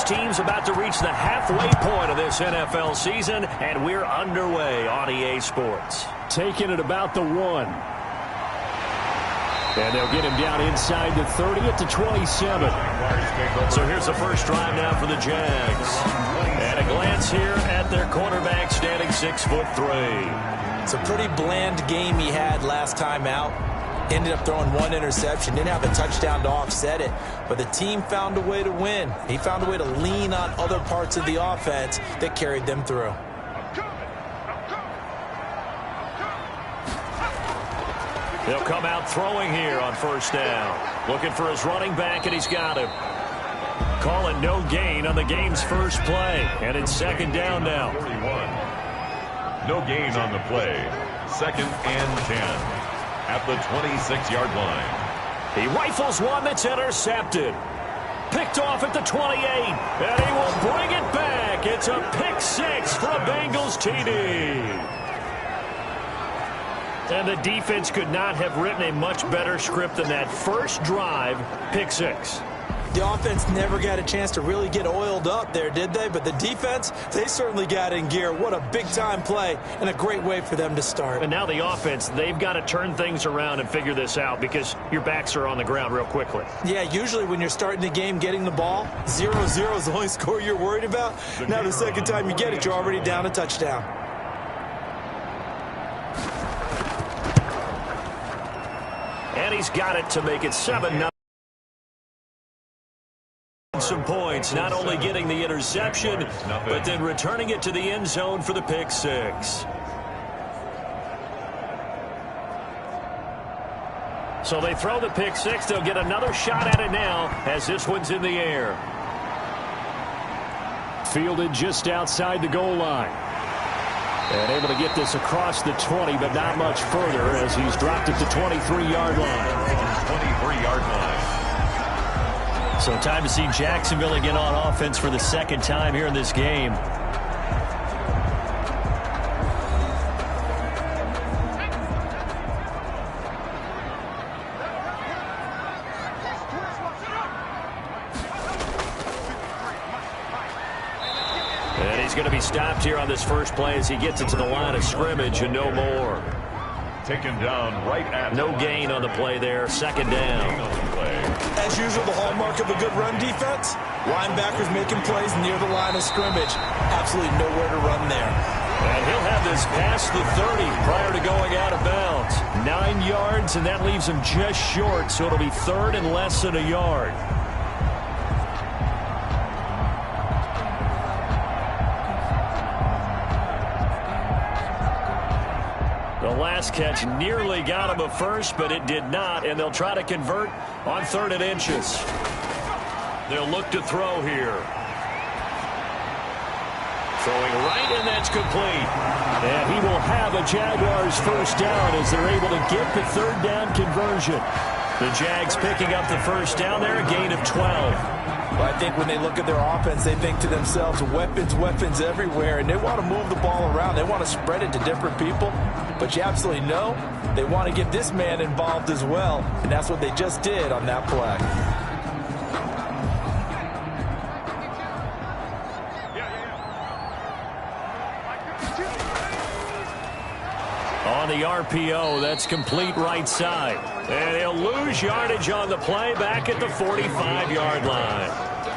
team's about to reach the halfway point of this NFL season, and we're underway on EA Sports. Taking it about the 1. And they'll get him down inside the 30 at the 27. So here's the first drive now for the Jags. And a glance here at their quarterback, standing 6'3". It's a pretty bland game he had last time out. Ended up throwing 1 interception. Didn't have a touchdown to offset it. But the team found a way to win. He found a way to lean on other parts of the offense that carried them through. He'll come out throwing here on first down. Looking for his running back, and he's got him. Call it no gain on the game's first play. And it's second down now. 41. No gain on the play. 2nd and 10. At the 26-yard line. He rifles one that's intercepted. Picked off at the 28. And he will bring it back. It's a pick 6 for a Bengals TD. And the defense could not have written a much better script than that first drive, pick 6. The offense never got a chance to really get oiled up there, did they? But the defense, they certainly got in gear. What a big-time play and a great way for them to start. And now the offense, they've got to turn things around and figure this out because your backs are on the ground real quickly. Yeah, usually when you're starting the game getting the ball, 0-0 is the only score you're worried about. Now the second time you get it, you're already down a touchdown. And he's got it to make it 7-0. Some points, not only getting the interception, but then returning it to the end zone for the pick 6. So they throw the pick 6. They'll get another shot at it now as this one's in the air. Fielded just outside the goal line. And able to get this across the 20, but not much further as he's dropped at the 23-yard line. 23-yard line. So time to see Jacksonville again on offense for the second time here in this game. And he's going to be stopped here on this first play as he gets it to the line of scrimmage and no more. Taken down right at no gain on the play there. Second down. As usual, the hallmark of a good run defense, linebackers making plays near the line of scrimmage. Absolutely nowhere to run there. And he'll have this past the 30 prior to going out of bounds. 9 yards, and that leaves him just short, so it'll be 3rd and less than a yard. The last catch nearly got him a first, but it did not, and they'll try to convert on 3rd and inches. They'll look to throw here. Throwing right, and that's complete. And he will have a Jaguars first down as they're able to get the 3rd down conversion. The Jags picking up the first down there, a gain of 12. Well, I think when they look at their offense, they think to themselves, weapons, weapons everywhere, and they want to move the ball around. They want to spread it to different people. But you absolutely know they want to get this man involved as well, and that's what they just did on that play. On the RPO, that's complete right side. And he'll lose yardage on the play back at the 45-yard line.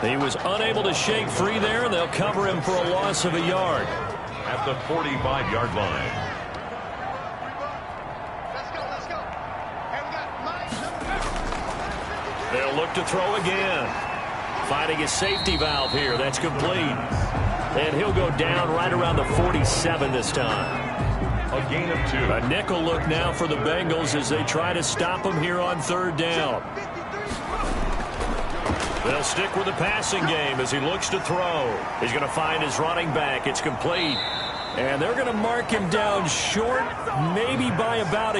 He was unable to shake free there, and they'll cover him for a loss of a yard. At the 45-yard line. They'll look to throw again. Finding a safety valve here. That's complete. And he'll go down right around the 47 this time. A gain of 2. A nickel look now for the Bengals as they try to stop him here on 3rd down. They'll stick with the passing game as he looks to throw. He's going to find his running back. It's complete. And they're going to mark him down short, maybe by about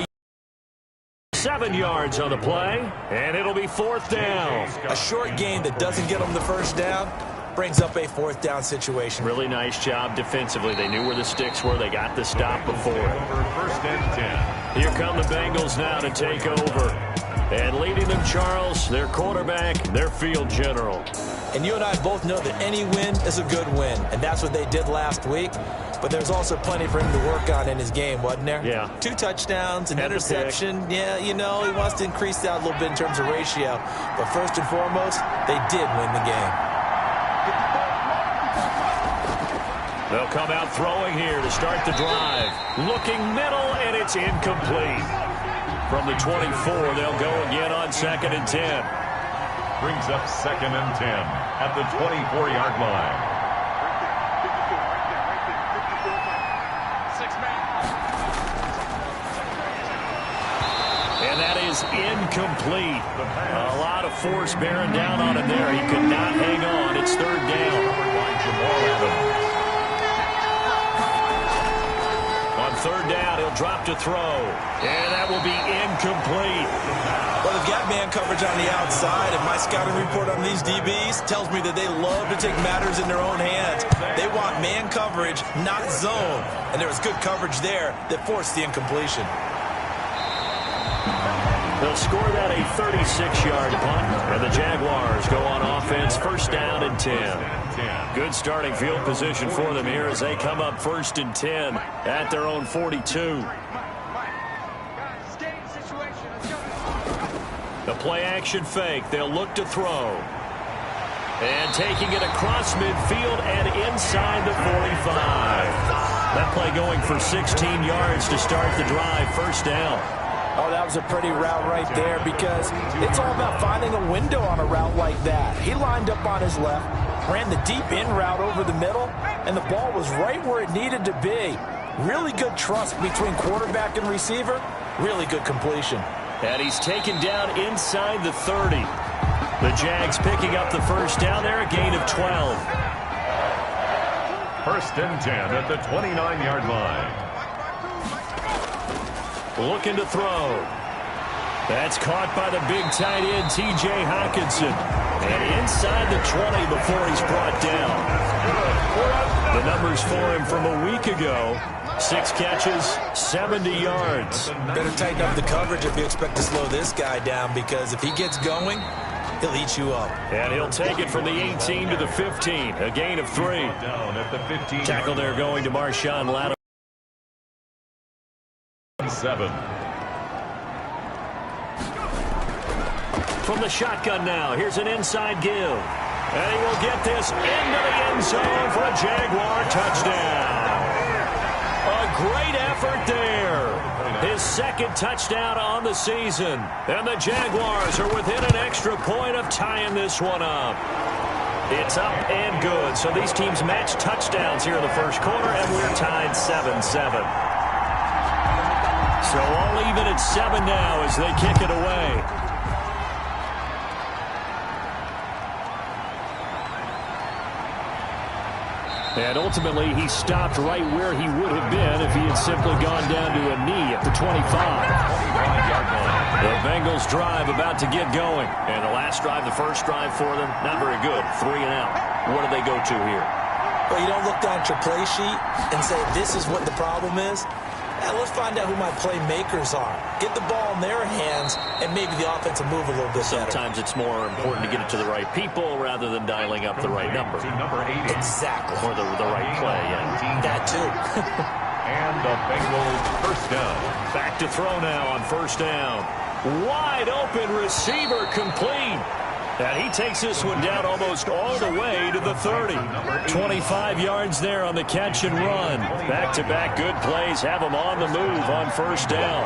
7 yards on the play. And it'll be 4th down. A short gain that doesn't get them the first down brings up a 4th down situation. Really nice job defensively. They knew where the sticks were. They got the stop before. 1st and 10. Here come the Bengals now to take over. And leading them, Charles, their quarterback, their field general. And you and I both know that any win is a good win, and that's what they did last week. But there's also plenty for him to work on in his game, wasn't there? Yeah. 2 touchdowns, an interception. Yeah, you know, he wants to increase that a little bit in terms of ratio. But first and foremost, they did win the game. They'll come out throwing here to start the drive. Looking middle, and it's incomplete. From the 24, they'll go again on 2nd and 10. Brings up 2nd and 10 at the 24-yard line. And that is incomplete. A lot of force bearing down on him there. He could not hang on. It's 3rd down. On 3rd down, he'll drop to throw. And that will be incomplete. Well, they've got man coverage on the outside, and my scouting report on these DBs tells me that they love to take matters in their own hands. They want man coverage, not zone. And there was good coverage there that forced the incompletion. They'll score that a 36-yard punt, and the Jaguars go on offense, 1st down and 10. Good starting field position for them here as they come up 1st and 10 at their own 42. The play-action fake. They'll look to throw. And taking it across midfield and inside the 45. That play going for 16 yards to start the drive, 1st down. Oh, that was a pretty route right there because it's all about finding a window on a route like that. He lined up on his left, ran the deep in route over the middle, and the ball was right where it needed to be. Really good trust between quarterback and receiver. Really good completion. And he's taken down inside the 30. The Jags picking up the 1st down there, a gain of 12. 1st and 10 at the 29-yard line. Looking to throw. That's caught by the big tight end, T.J. Hockenson. And inside the 20 before he's brought down. The numbers for him from a week ago. 6 catches, 70 yards. Better tighten up the coverage if you expect to slow this guy down, because if he gets going, he'll eat you up. And he'll take it from the 18 to the 15. A gain of 3. Down at the 15. Tackle there going to Marshawn Lattimore. 7. From the shotgun now, here's an inside give. And he will get this into the end zone for a Jaguar touchdown. A great effort there. His 2nd touchdown on the season. And the Jaguars are within an extra point of tying this one up. It's up and good. So these teams match touchdowns here in the 1st quarter, and we're tied 7-7. So all even at 7 now as they kick it away. And ultimately, he stopped right where he would have been if he had simply gone down to a knee at the 25. The Bengals drive about to get going. And the last drive, the 1st drive for them, not very good. 3 and out. What do they go to here? Well, you don't look down at your play sheet and say, this is what the problem is. Yeah, let's find out who my playmakers are. Get the ball in their hands, and maybe the offense will move a little bit better. Sometimes it's more important to get it to the right people rather than dialing up the right number. Exactly. Or the right play, yeah. That too. And the Bengals 1st down. Back to throw now on 1st down. Wide open receiver complete. And he takes this one down almost all the way to the 30. 25 yards there on the catch and run. Back-to-back good plays have him on the move on 1st down.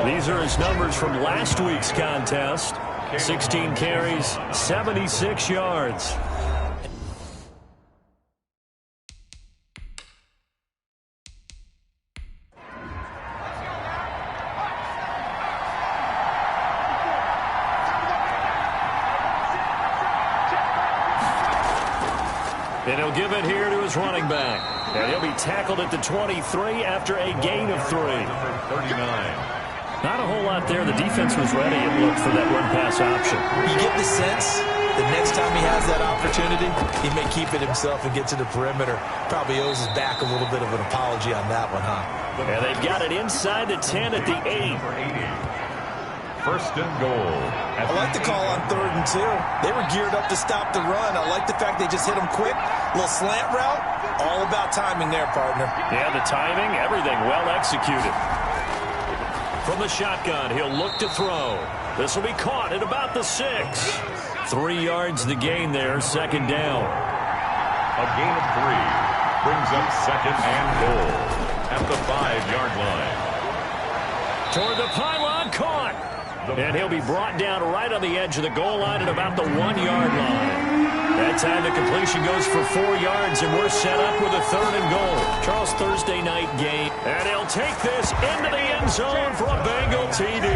These are his numbers from last week's contest. 16 carries, 76 yards. And he'll give it here to his running back. And he'll be tackled at the 23 after a gain of 3. Number 39. Not a whole lot there. The defense was ready and looked for that run-pass option. You get the sense the next time he has that opportunity, he may keep it himself and get to the perimeter. Probably owes his back a little bit of an apology on that one, huh? And they've got it inside the 10 at the 8. First and goal. I like the call on 3rd and 2. They were geared up to stop the run. I like the fact they just hit him quick. Little slant route. All about timing there, partner. Yeah, the timing, everything well executed. From the shotgun, he'll look to throw. This will be caught at about the 6. 3 yards the gain there, second down. A gain of 3 brings up second and goal at the 5-yard line. Toward the pylon, caught. And he'll be brought down right on the edge of the goal line at about the 1-yard line. That time the completion goes for 4 yards, and we're set up with a 3rd and goal. Charles, Thursday night game. And he'll take this into the end zone for a Bengal TD.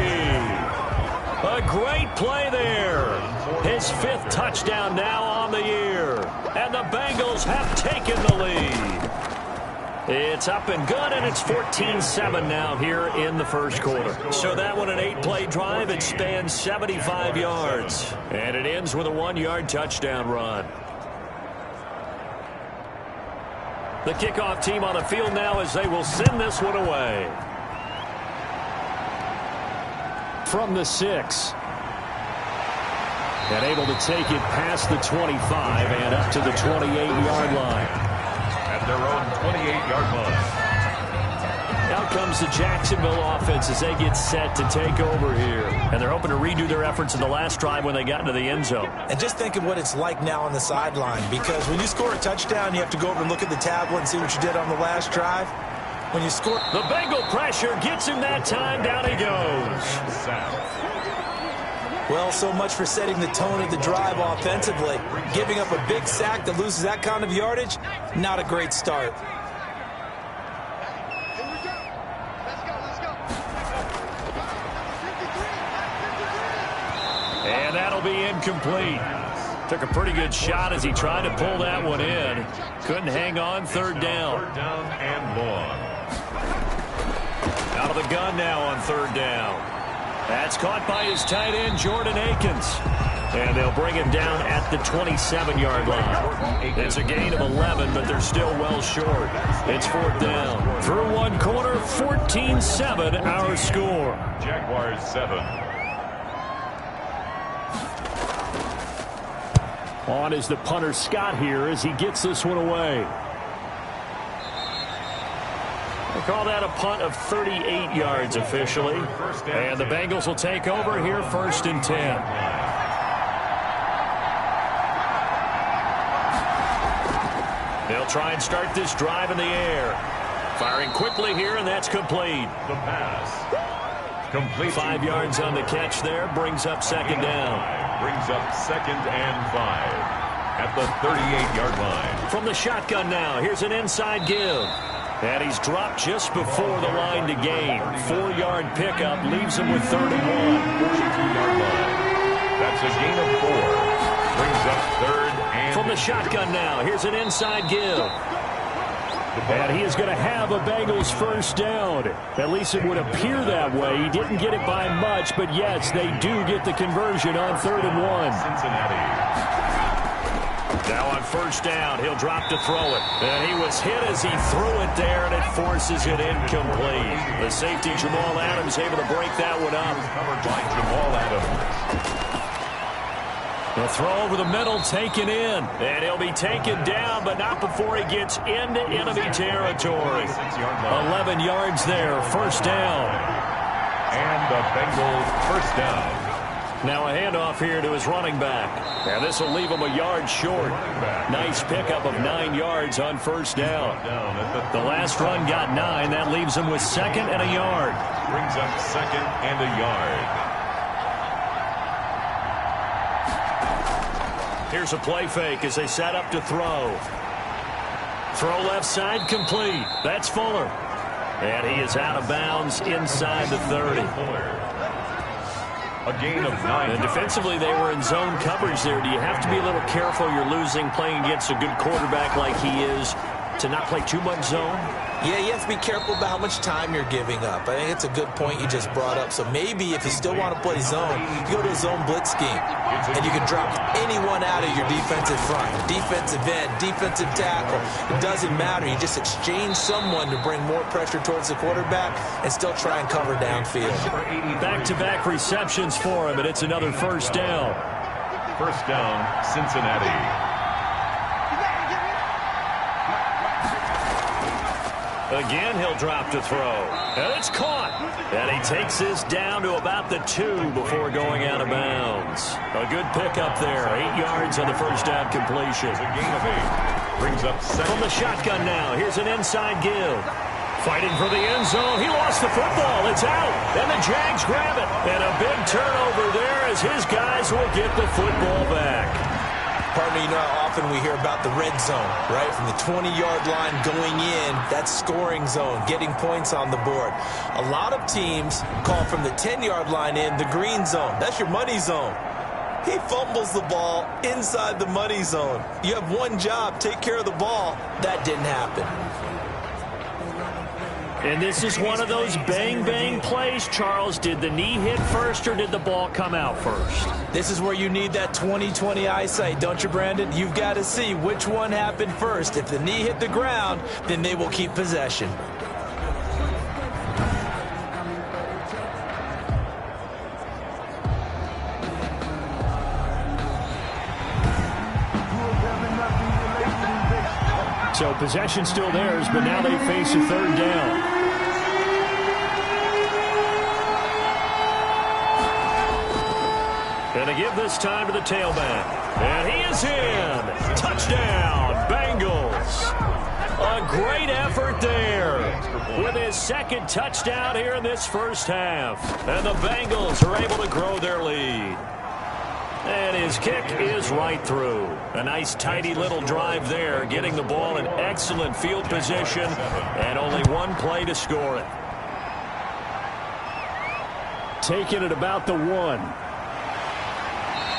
A great play there. His 5th touchdown now on the year. And the Bengals have taken the lead. It's up and good, and it's 14-7 now here in the first quarter. So that one, an 8-play drive. It spans 75 yards. And it ends with a 1-yard touchdown run. The kickoff team on the field now as they will send this one away. From the 6. And able to take it past the 25 and up to the 28-yard line. At their own 28-yard line. Out comes the Jacksonville offense as they get set to take over here. And they're hoping to redo their efforts in the last drive when they got into the end zone. And just think of what it's like now on the sideline, because when you score a touchdown, you have to go over and look at the tablet and see what you did on the last drive. When you score... The Bengal pressure gets him that time. Down he goes. Well, so much for setting the tone of the drive offensively. Giving up a big sack that loses that kind of yardage, not a great start. And that'll be incomplete. Took a pretty good shot as he tried to pull that one in. Couldn't hang on, 3rd down. 3rd down and long. Out of the gun now on 3rd down. That's caught by his tight end, Jordan Akins. And they'll bring him down at the 27-yard line. It's a gain of 11, but they're still well short. It's 4th down. Through one quarter, 14-7 our score. Jaguars 7. On is the punter, Scott, here as he gets this one away. We'll call that a punt of 38 yards officially. And the Bengals will take over here 1st and 10. They'll try and start this drive in the air. Firing quickly here, and that's complete. The pass. Complete. 5 yards on the catch there. Brings up 2nd down. Brings up 2nd and 5 at the 38-yard line. From the shotgun now, here's an inside give. And he's dropped just before the line to gain. 4-yard pickup leaves him with 31. 42-yard line. That's a gain of 4. Brings up 3rd and... From the shotgun now, here's an inside give. And he is going to have a Bengals 1st down. At least it would appear that way. He didn't get it by much, but yes, they do get the conversion on 3rd and 1. Cincinnati. Now on 1st down, he'll drop to throw it. And he was hit as he threw it there, and it forces it incomplete. The safety, Jamal Adams, able to break that one up. Covered by Jamal Adams. The throw over the middle, taken in. And he'll be taken down, but not before he gets into enemy territory. 11 yards there, 1st down. And the Bengals 1st down. Now a handoff here to his running back. And this will leave him a yard short. Nice pickup of 9 yards on 1st down. The last run got 9. That leaves him with 2nd and a yard. Brings up 2nd and a yard. Here's a play fake as they set up to throw. Throw left side, complete. That's Fuller. And he is out of bounds inside the 30. A gain of 9. And defensively, they were in zone coverage there. Do you have to be a little careful? You're losing, playing against a good quarterback like he is, to not play too much zone? Yeah, you have to be careful about how much time you're giving up. I think it's a good point you just brought up. So maybe if you still want to play zone, you go to a zone blitz scheme. And you can drop anyone out of your defensive front. Defensive end, defensive tackle. It doesn't matter. You just exchange someone to bring more pressure towards the quarterback and still try and cover downfield. Back-to-back receptions for him, and it's another first down. First down, Cincinnati. Again, he'll drop to throw. And it's caught. And he takes this down to about the 2 before going out of bounds. A good pickup there. 8 yards on the first down completion. A gain of 8. Brings up second. From the shotgun now. Here's an inside give. Fighting for the end zone. He lost the football. It's out. And the Jags grab it. And a big turnover there as his guys will get the football back. Partner, you know how often we hear about the red zone, right? From the 20-yard line going in, that's scoring zone, getting points on the board. A lot of teams call from the 10-yard line in the green zone. That's your money zone. He fumbles the ball inside the money zone. You have one job, take care of the ball. That didn't happen. And this is one of those bang-bang plays, Charles. Did the knee hit first or did the ball come out first? This is where you need that 20/20 eyesight, don't you, Brandon? You've got to see which one happened first. If the knee hit the ground, then they will keep possession. So possession still theirs, but now they face a third down. And to give this time to the tailback. And he is in. Touchdown, Bengals. A great effort there with his second touchdown here in this first half. And the Bengals are able to grow their lead. And his kick is right through. A nice, tidy little drive there, getting the ball in excellent field position, and only one play to score it. Taking it about the 1.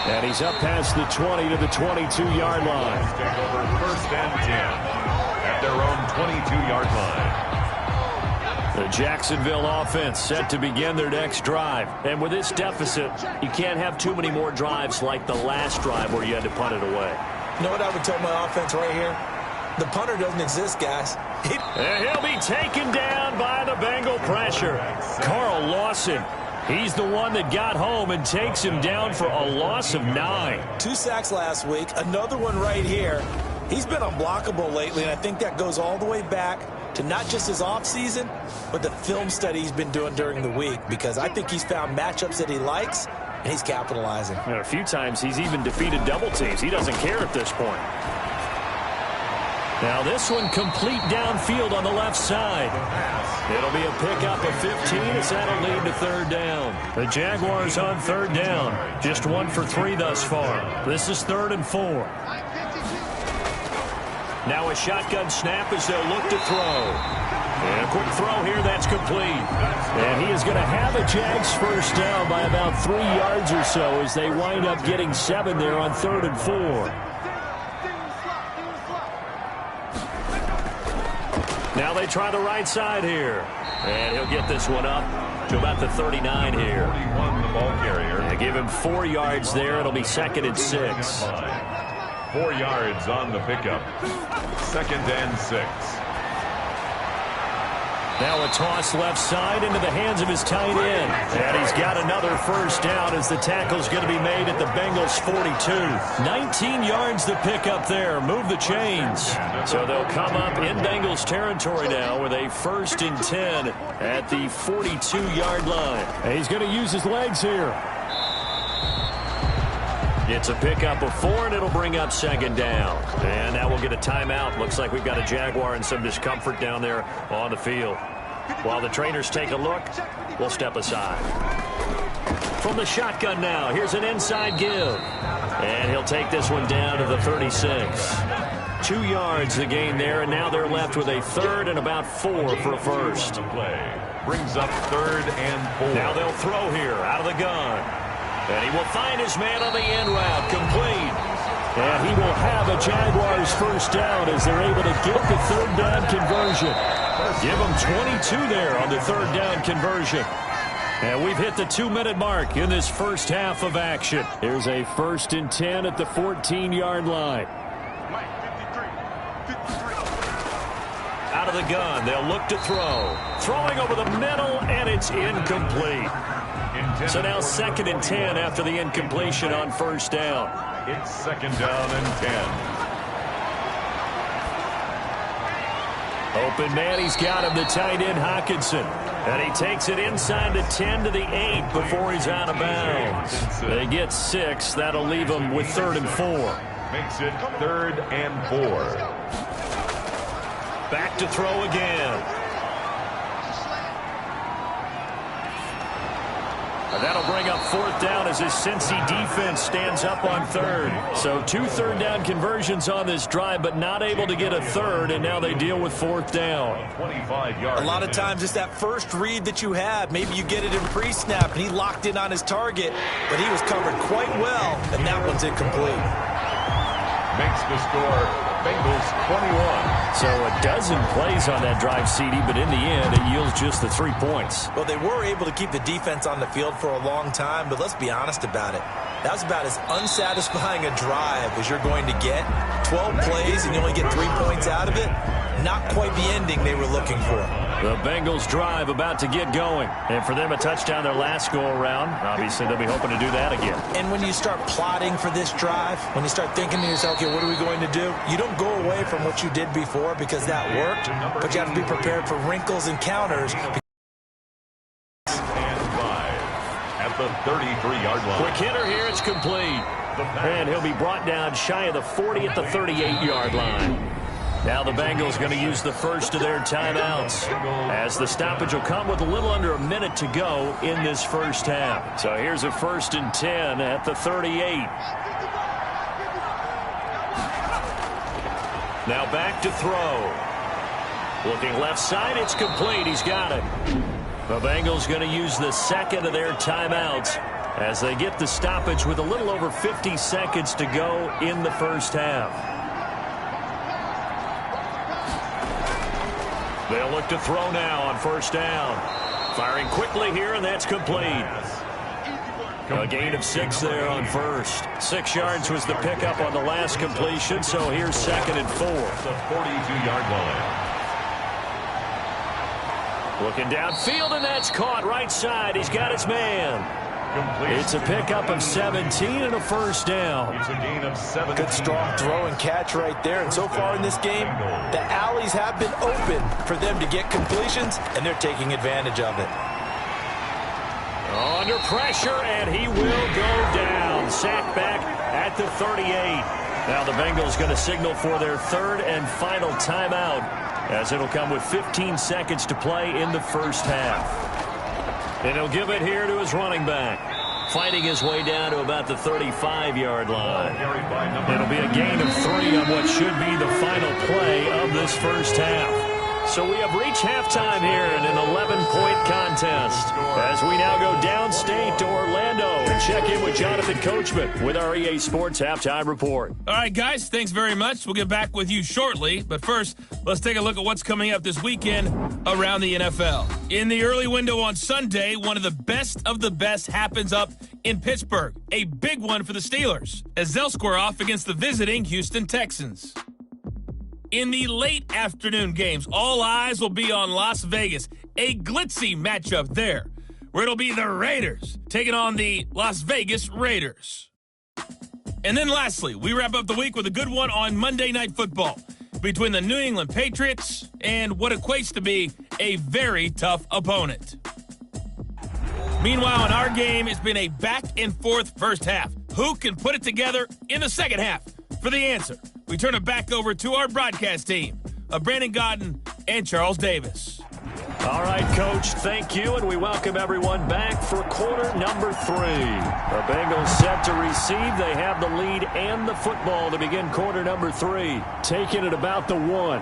And he's up past the 20 to the 22-yard line. Take over first and 10 at their own 22-yard line. The Jacksonville offense set to begin their next drive. And with this deficit, you can't have too many more drives like the last drive where you had to punt it away. You know what I would tell my offense right here? The punter doesn't exist, guys. And he'll be taken down by the Bengal pressure. Carl Lawson. He's the one that got home and takes him down for a loss of 9. 2 sacks last week, another one right here. He's been unblockable lately, and I think that goes all the way back to not just his offseason, but the film study he's been doing during the week, because I think he's found matchups that he likes, and he's capitalizing. And a few times he's even defeated double teams. He doesn't care at this point. Now this one complete downfield on the left side. It'll be a pickup of 15 as that'll lead to third down. The Jaguars on third down. Just 1 for 3 thus far. This is 3rd and 4. Now a shotgun snap as they'll look to throw. And a quick throw here, that's complete. And he is going to have a Jags first down by about 3 yards or so as they wind up getting 7 there on 3rd and 4. Now they try the right side here. And he'll get this one up to about the 39 here. 41, the ball carrier. And give him 4 yards there. It'll be 2nd and 6. 4 yards on the pickup. 2nd and 6. Now a toss left side into the hands of his tight end. And he's got another first down as the tackle's going to be made at the Bengals 42. 19 yards to pick up there. Move the chains. So they'll come up in Bengals territory now with a 1st and 10 at the 42-yard line. And he's going to use his legs here. It's a pickup of 4, and it'll bring up 2nd down. And now we'll get a timeout. Looks like we've got a Jaguar and some discomfort down there on the field. While the trainers take a look, we'll step aside. From the shotgun now, here's an inside give. And he'll take this one down to the 36. 2 yards the gain there, and now they're left with a 3rd and about 4 for a first. Brings up 3rd and 4. Now they'll throw here out of the gun. And he will find his man on the end route, complete. And he will have a Jaguars first down as they're able to get the 3rd down conversion. Give them 22 there on the third down conversion. And we've hit the 2-minute mark in this first half of action. Here's a 1st and 10 at the 14-yard line. Out of the gun, they'll look to throw. Throwing over the middle, and it's incomplete. So now 2nd and 10 after the incompletion on 1st down. It's 2nd down and 10. Open man, he's got him, the tight end Hockenson. And he takes it inside the 10 to the 8 before he's out of bounds. They get 6. That'll leave them with 3rd and 4. Makes it 3rd and 4. Back to throw again. And that'll bring up 4th down as his Cincy defense stands up on 3rd. So 2 third down conversions on this drive, but not able to get a 3rd, and now they deal with 4th down. A lot of times it's that first read that you have. Maybe you get it in pre-snap, and he locked in on his target, but he was covered quite well, and that one's incomplete. Makes the score Bengals 21. So a dozen plays on that drive, CD, but in the end, it yields just the 3 points. Well, they were able to keep the defense on the field for a long time, but let's be honest about it. That was about as unsatisfying a drive as you're going to get. 12 plays and you only get 3 points out of it. Not quite the ending they were looking for. The Bengals drive about to get going. And for them, a touchdown their last go-around. Obviously, they'll be hoping to do that again. And when you start plotting for this drive, when you start thinking to yourself, okay, what are we going to do? You don't go away from what you did before because that worked, but you have to be prepared for wrinkles and counters. At the 33-yard line. Quick hitter here, it's complete. And he'll be brought down shy of the 40 at the 38-yard line. Now the Bengals going to use the first of their timeouts, as the stoppage will come with a little under a minute to go in this first half. So here's a 1st and 10 at the 38. Now back to throw. Looking left side, it's complete. He's got it. The Bengals going to use the second of their timeouts as they get the stoppage with a little over 50 seconds to go in the first half. They'll look to throw now on 1st down. Firing quickly here, and that's complete. A gain of 6 there on 1st. 6 yards was the pickup on the last completion, so here's 2nd and 4. The 42-yard line. Looking downfield, and that's caught right side. He's got his man. Complete. It's a pickup of 17 and a 1st down. It's a gain of 7. Good strong throw and catch right there. And so far in this game, the alleys have been open for them to get completions, and they're taking advantage of it. Under pressure, and he will go down. Sacked back at the 38. Now the Bengals going to signal for their 3rd and final timeout, as it'll come with 15 seconds to play in the first half. And he'll give it here to his running back, fighting his way down to about the 35-yard line. It'll be a gain of 3 on what should be the final play of this first half. So we have reached halftime here in an 11-point contest, as we now go downstate to Orlando and check in with Jonathan Coachman with our EA Sports Halftime Report. All right, guys, thanks very much. We'll get back with you shortly. But first, let's take a look at what's coming up this weekend around the NFL. In the early window on Sunday, one of the best happens up in Pittsburgh. A big one for the Steelers, as they'll square off against the visiting Houston Texans. In the late afternoon games, all eyes will be on Las Vegas. A glitzy matchup there, where it'll be the Raiders taking on the Las Vegas Raiders. And then lastly, we wrap up the week with a good one on Monday Night Football between the New England Patriots and what equates to be a very tough opponent. Meanwhile, in our game, it's been a back-and-forth first half. Who can put it together in the second half? For the answer, we turn it back over to our broadcast team of Brandon Godden and Charles Davis. All right, Coach, thank you, and we welcome everyone back for quarter number 3. The Bengals set to receive. They have the lead and the football to begin quarter number 3. Taking it about the 1.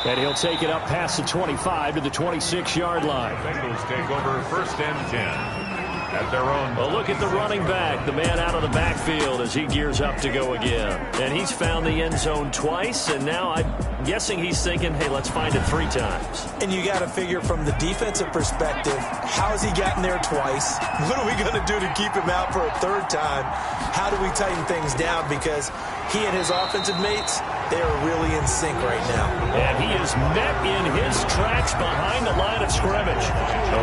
And he'll take it up past the 25 to the 26-yard line. Bengals take over 1st and 10. at their own. Well, look at the running back, the man out of the backfield as he gears up to go again. And he's found the end zone twice, and now I'm guessing he's thinking, hey, let's find it 3 times. And you got to figure from the defensive perspective, how's he gotten there twice? What are we going to do to keep him out for a 3rd time? How do we tighten things down? Because he and his offensive mates, they are really in sync right now. And he is met in his tracks behind the line of scrimmage.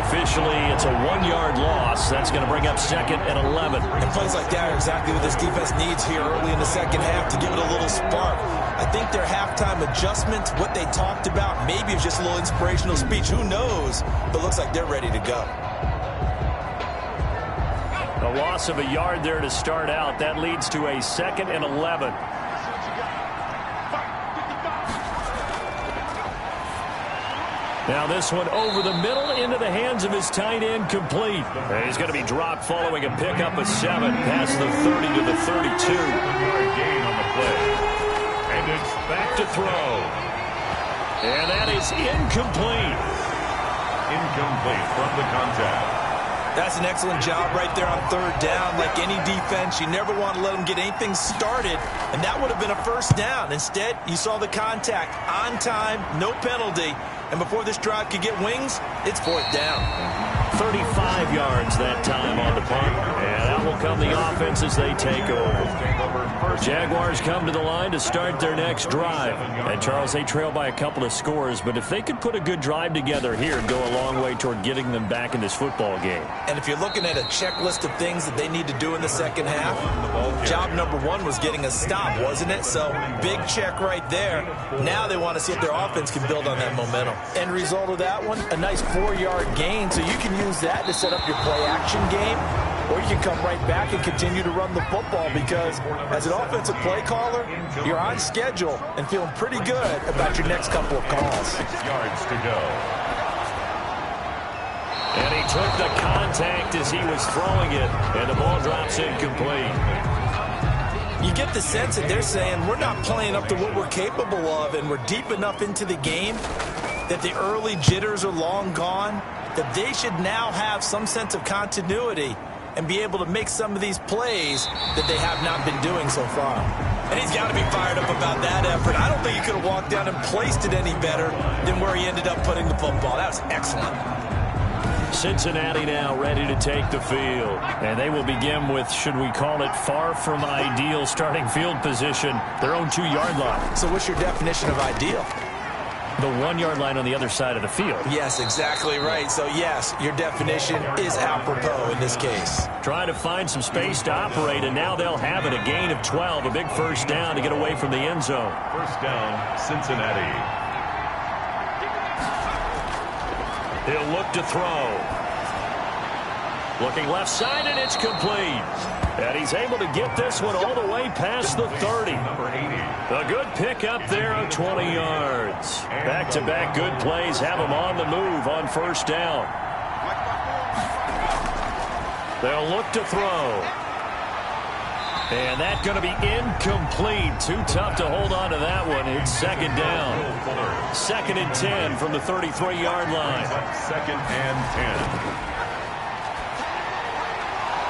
Officially, it's a 1-yard loss. That's going to bring up 2nd and 11. And plays like that are exactly what this defense needs here early in the second half to give it a little spark. I think their halftime adjustment, what they talked about, maybe it's just a little inspirational speech. Who knows? But looks like they're ready to go. A loss of a yard there to start out. That leads to a 2nd and 11. Now this one over the middle into the hands of his tight end, complete. And he's going to be dropped following a pickup of 7 past the 30 to the 32. Gain on the play. And it's back to throw. And that is incomplete. Incomplete from the contact. That's an excellent job right there on 3rd down. Like any defense, you never want to let them get anything started, and that would have been a 1st down. Instead, you saw the contact on time, no penalty, and before this drive could get wings, it's 4th down. 35 yards that time on the punt, and out will come the offense as they take over. Jaguars come to the line to start their next drive. And Charles, they trail by a couple of scores, but if they could put a good drive together here, it'd go a long way toward getting them back in this football game. And if you're looking at a checklist of things that they need to do in the second half, job number 1 was getting a stop, wasn't it? So big check right there. Now they want to see if their offense can build on that momentum. End result of that one, a nice 4-yard gain, so you can use that to set up your play-action game, or you can come right back and continue to run the football, because as an offensive play caller, you're on schedule and feeling pretty good about your next couple of calls. 6 yards to go. And he took the contact as he was throwing it, and the ball drops incomplete. You get the sense that they're saying we're not playing up to what we're capable of, and we're deep enough into the game that the early jitters are long gone, that they should now have some sense of continuity and be able to make some of these plays that they have not been doing so far. And he's got to be fired up about that effort. I don't think he could have walked down and placed it any better than where he ended up putting the football. That was excellent. Cincinnati now ready to take the field. And they will begin with, should we call it, far from ideal starting field position, their own 2-yard line. So what's your definition of ideal? The 1-yard line on the other side of the field. Yes, exactly right. So, yes, your definition is apropos in this case. Trying to find some space to operate, and now they'll have it. A gain of 12, a big 1st down to get away from the end zone. 1st down, Cincinnati. He'll look to throw. Looking left side, and it's complete. And he's able to get this one all the way past the 30. Number 80. A good pickup there of 20 yards. Back-to-back good plays have him on the move on 1st down. They'll look to throw. And that's going to be incomplete. Too tough to hold on to that one. It's 2nd down. 2nd and 10 from the 33-yard line. 2nd and 10.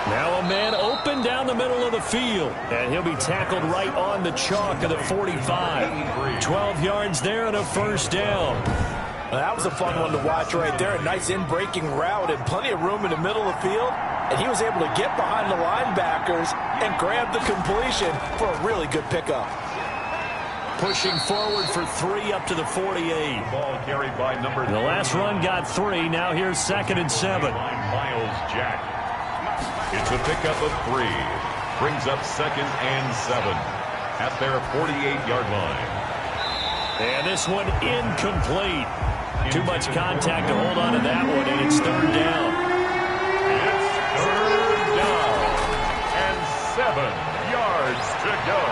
Now a man open down the middle of the field. And he'll be tackled right on the chalk of the 45. 12 yards there and a 1st down. Well, that was a fun one to watch right there. A nice in-breaking route and plenty of room in the middle of the field. And he was able to get behind the linebackers and grab the completion for a really good pickup. Pushing forward for 3 up to the 48. Ball carried by number 3. The last run got 3. Now here's 2nd and 7. Miles Jack. It's a pickup of 3. Brings up 2nd and 7 at their 48-yard line. And this one incomplete. Too much contact to hold on to that one, and it's 3rd down. It's 3rd down and 7 yards to go.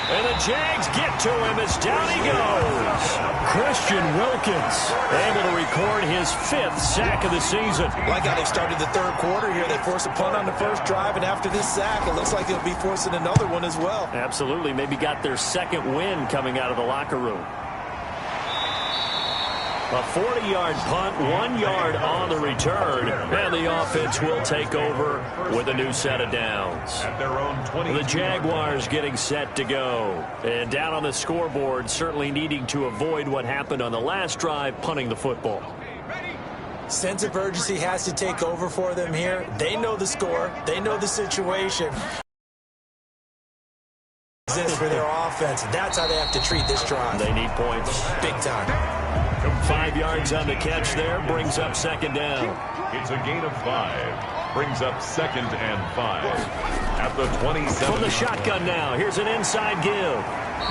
And the Jags get to him as down he goes. Christian Wilkins able to record his 5th sack of the season. Like how they started the 3rd quarter here. They forced a punt on the 1st drive, and after this sack, it looks like they'll be forcing another one as well. Absolutely. Maybe got their 2nd win coming out of the locker room. A 40-yard punt, 1 yard on the return, and the offense will take over with a new set of downs. At their own 20. The Jaguars getting set to go. And down on the scoreboard, certainly needing to avoid what happened on the last drive, punting the football. Sense of urgency has to take over for them here. They know the score. They know the situation. For their offense. That's how they have to treat this drive. They need points. Big time. 5 yards on the catch there. Brings up second down. It's a gain of 5. Brings up 2nd and 5. At the 27. From the shotgun now. Here's an inside give.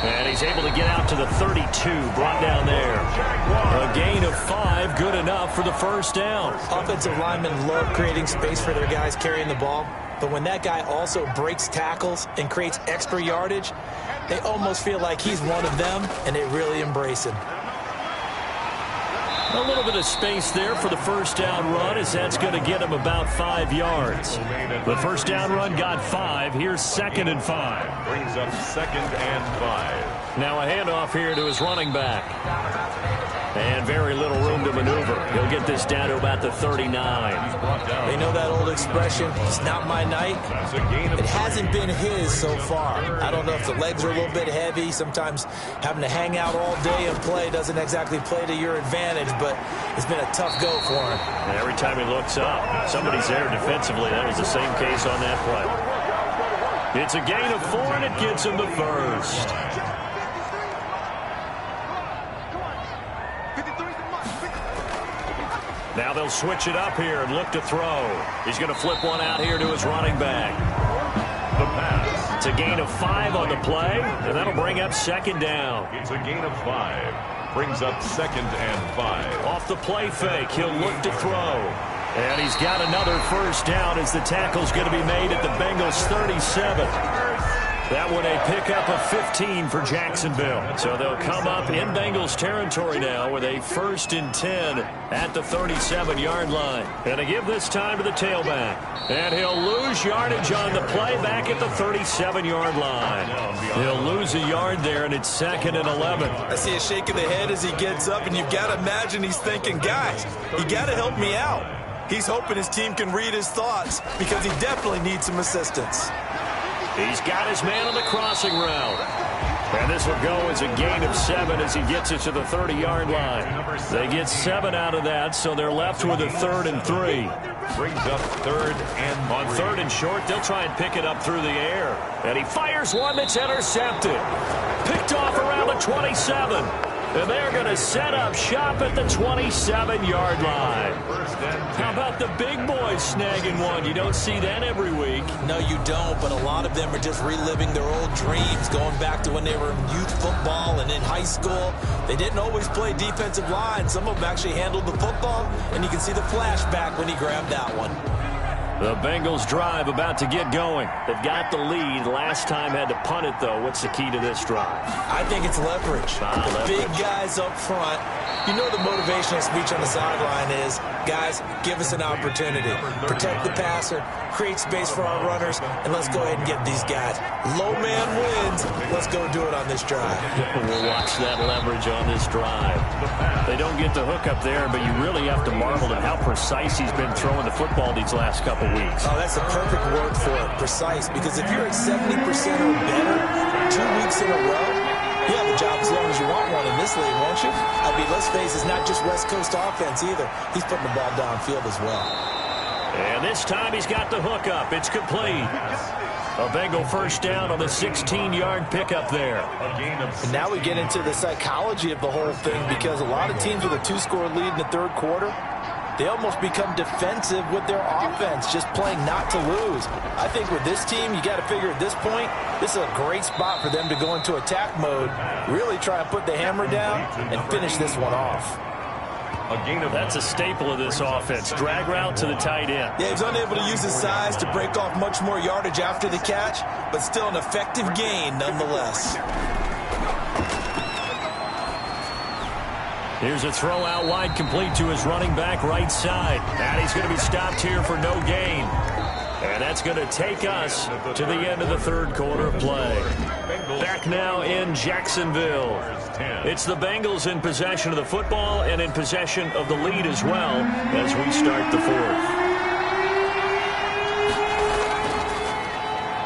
And he's able to get out to the 32. Brought down there. A gain of 5. Good enough for the first down. Offensive linemen love creating space for their guys carrying the ball. But when that guy also breaks tackles and creates extra yardage, they almost feel like he's one of them, and they really embrace him. A little bit of space there for the first down run, as that's going to get him about 5 yards. The first down run got 5. Here's 2nd and 5. Brings up 2nd and 5. Now a handoff here to his running back. And very little room to maneuver. He'll get this down to about the 39. They know that old expression, it's not my night. It hasn't been his so far. I don't know if the legs are a little bit heavy. Sometimes having to hang out all day and play doesn't exactly play to your advantage, but it's been a tough go for him. And every time he looks up, somebody's there defensively. That was the same case on that play. It's a gain of 4, and it gets him the first. Now they'll switch it up here and look to throw. He's going to flip one out here to his running back. The pass. It's a gain of 5 on the play, and that'll bring up second down. It's a gain of 5. Brings up 2nd and 5. Off the play fake, he'll look to throw. And he's got another first down as the tackle's going to be made at the Bengals 37. That one a pickup of 15 for Jacksonville. So they'll come up in Bengals territory now with a 1st and 10 at the 37-yard line. And to give this time to the tailback. And he'll lose yardage on the play back at the 37-yard line. He'll lose a yard there, and it's 2nd and 11. I see a shake of the head as he gets up, and you've got to imagine he's thinking, guys, you got to help me out. He's hoping his team can read his thoughts because he definitely needs some assistance. He's got his man on the crossing route. And this will go as a gain of 7 as he gets it to the 30-yard line. They get 7 out of that, so they're left with a 3rd and 3. Brings up 3rd and 3. On 3rd and short, they'll try and pick it up through the air. And he fires one that's intercepted. Picked off around the 27. And they're going to set up shop at the 27-yard line. How about the big boys snagging one? You don't see that every week. No, you don't, but a lot of them are just reliving their old dreams, going back to when they were in youth football and in high school. They didn't always play defensive line. Some of them actually handled the football, and you can see the flashback when he grabbed that one. The Bengals drive about to get going. They've got the lead. Last time had to punt it, though. What's the key to this drive? I think it's leverage. Leverage. Big guys up front. You know the motivational speech on the sideline is, guys, give us an opportunity. Protect the passer, create space for our runners, and let's go ahead and get these guys. Low man wins. Let's go do it on this drive. We'll watch that leverage on this drive. They don't get the hook up there, but you really have to marvel at how precise he's been throwing the football these last couple weeks. Oh, that's a perfect word for it, precise, because if you're at 70% or better 2 weeks in a row, you have a job as long as you want one in this league, won't you? I mean, let's face it, it's not just West Coast offense either. He's putting the ball downfield as well. And this time he's got the hook up. It's complete. A Bengal first down on the 16-yard pickup there. And now we get into the psychology of the whole thing, because a lot of teams with a 2-score lead in the third quarter, they almost become defensive with their offense, just playing not to lose. I think with this team, you got to figure at this point, this is a great spot for them to go into attack mode, really try and put the hammer down and finish this one off. That's a staple of this offense. Drag route to the tight end. Yeah, he's unable to use his size to break off much more yardage after the catch, but still an effective gain nonetheless. Here's a throw out wide, complete to his running back right side. And he's going to be stopped here for no gain. And that's going to take us to the end of the third quarter of play. Back now in Jacksonville. It's the Bengals in possession of the football and in possession of the lead as well as we start the fourth.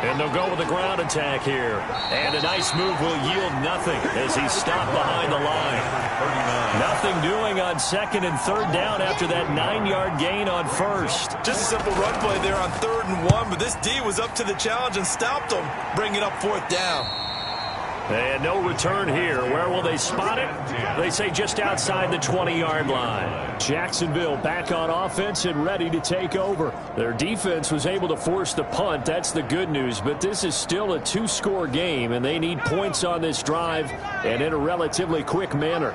And they'll go with a ground attack here. And a nice move will yield nothing as he's stopped behind the line. Nothing doing on second and third down after that 9-yard gain on first. Just a simple run play there on 3rd and 1, but this D was up to the challenge and stopped him, bringing up 4th down. And no return here. Where will they spot it? They say just outside the 20-yard line. Jacksonville back on offense and ready to take over. Their defense was able to force the punt. That's the good news. But this is still a 2-score game, and they need points on this drive and in a relatively quick manner.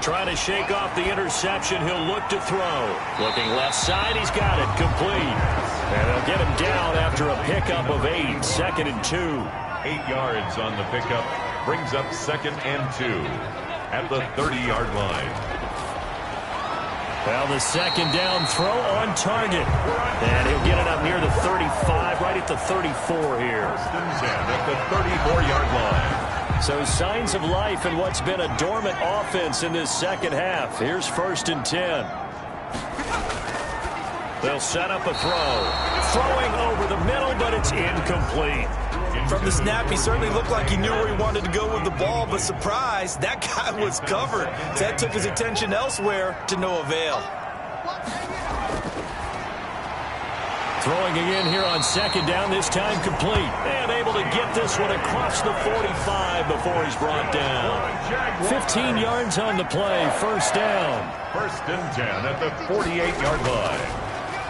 Trying to shake off the interception. He'll look to throw. Looking left side. He's got it. Complete. And they'll get him down after a pickup of 8. 2nd and 2. 8 yards on the pickup. Brings up 2nd and 2 at the 30-yard line. Well, the second down throw on target. And he'll get it up near the 35, right at the 34 here. 1st and 10 at the 34-yard line. So signs of life in what's been a dormant offense in this second half. Here's 1st and 10. They'll set up a throw. Throwing over the middle, but it's incomplete. From the snap, he certainly looked like he knew where he wanted to go with the ball, but surprise, that guy was covered. That took his attention elsewhere to no avail. Throwing again here on 2nd down, this time complete. And able to get this one across the 45 before he's brought down. 15 yards on the play, 1st down. 1st and 10 at the 48-yard line.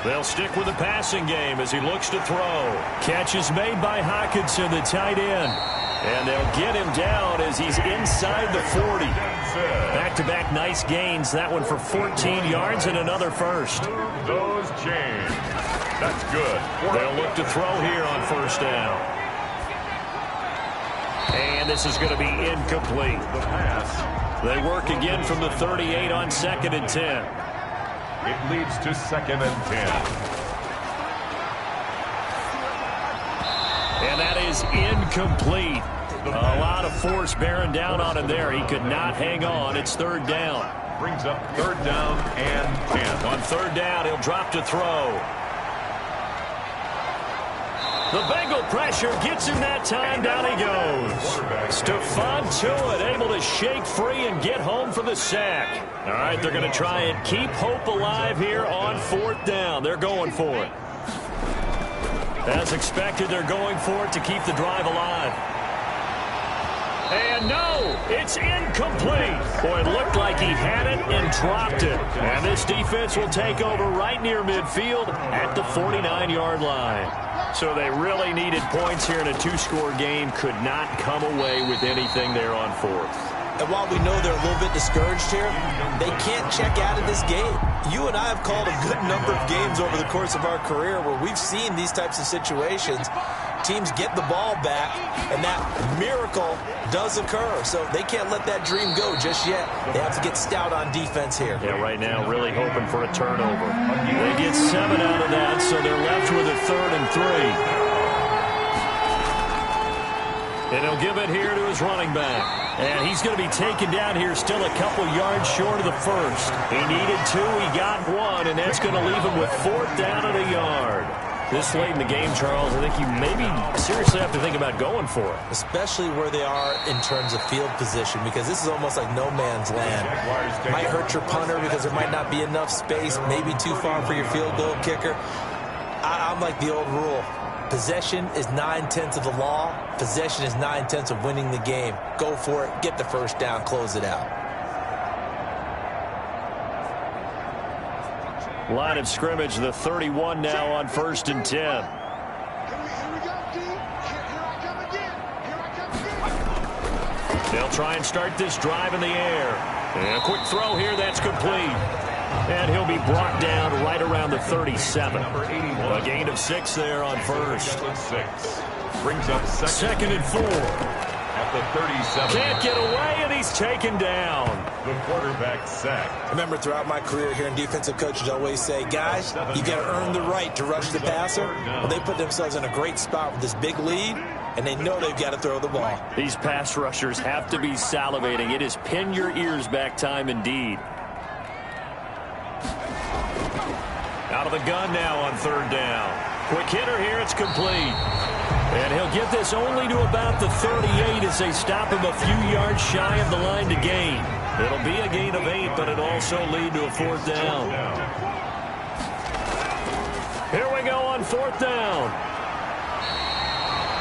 They'll stick with the passing game as he looks to throw. Catch is made by Hockenson, the tight end. And they'll get him down as he's inside the 40. Back-to-back nice gains. That one for 14 yards and another first. Those chains. That's good. They'll look to throw here on 1st down. And this is going to be incomplete. The pass. They work again from the 38 on 2nd and 10. It leads to 2nd and 10. And that is incomplete. A lot of force bearing down on him there. He could not hang on. It's 3rd down. Brings up 3rd down and 10. On 3rd down, he'll drop to throw. The Bengal pressure gets him that time. Down he goes. Stephon Tuitt able to shake free and get home for the sack. All right, they're going to try and keep hope alive here on 4th down. They're going for it. As expected, they're going for it to keep the drive alive. And no, it's incomplete. Boy, it looked like he had it and dropped it. And this defense will take over right near midfield at the 49-yard line. So they really needed points here in a 2-score game. Could not come away with anything there on 4th. And while we know they're a little bit discouraged here, they can't check out of this game. You and I have called a good number of games over the course of our career where we've seen these types of situations. Teams get the ball back, and that miracle does occur. So they can't let that dream go just yet. They have to get stout on defense here. Yeah, right now really hoping for a turnover. They get 7 out of that, so they're left with a 3rd and 3. And he'll give it here to his running back. And he's going to be taken down here still a couple yards short of the first. He needed 2, he got 1, and that's going to leave him with 4th down and a yard. This late in the game, Charles, I think you maybe seriously have to think about going for it. Especially where they are in terms of field position, because this is almost like no man's land. Might hurt your punter because there might not be enough space, maybe too far for your field goal kicker. I'm like the old rule. Possession is 9/10 of the law. Possession is 9/10 of winning the game. Go for it, get the 1st down, close it out. Line of scrimmage, the 31 now on 1st and 10. They'll try and start this drive in the air. And a quick throw here, that's complete. And he'll be brought down right around the 37. A gain of 6 there on 1st. Brings up 2nd and 4. At the 37. Can't get away, and he's taken down. The quarterback sack. I remember throughout my career hearing defensive coaches always say, guys, you got to earn the right to rush the passer. Well, they put themselves in a great spot with this big lead, and they know they've got to throw the ball. These pass rushers have to be salivating. It is pin your ears back time indeed. Out of the gun now on third down. Quick hitter here, it's complete. And he'll get this only to about the 38 as they stop him a few yards shy of the line to gain. It'll be a gain of 8, but it'll also lead to a fourth down. Here we go on fourth down.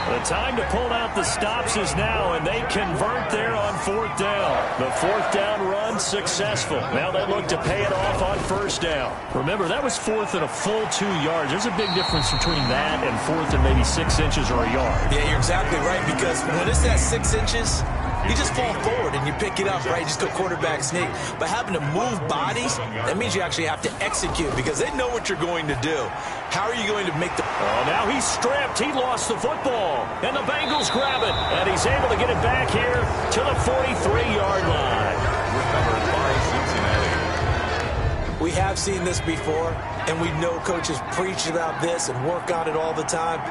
The time to pull out the stops is now, and they convert there on fourth down. The fourth down run successful. Now they look to pay it off on first down. Remember, that was fourth and a full 2 yards. There's a big difference between that and fourth and maybe 6 inches or a yard. Yeah, you're exactly right, because when it's at 6 inches, you just fall forward and you pick it up, right? You just go quarterback sneak. But having to move bodies, that means you actually have to execute because they know what you're going to do. How are you going to make the... Oh, now he's stripped. He lost the football. And the Bengals grab it. And he's able to get it back here to the 43-yard line. Recovered by Cincinnati. We have seen this before, and we know coaches preach about this and work on it all the time.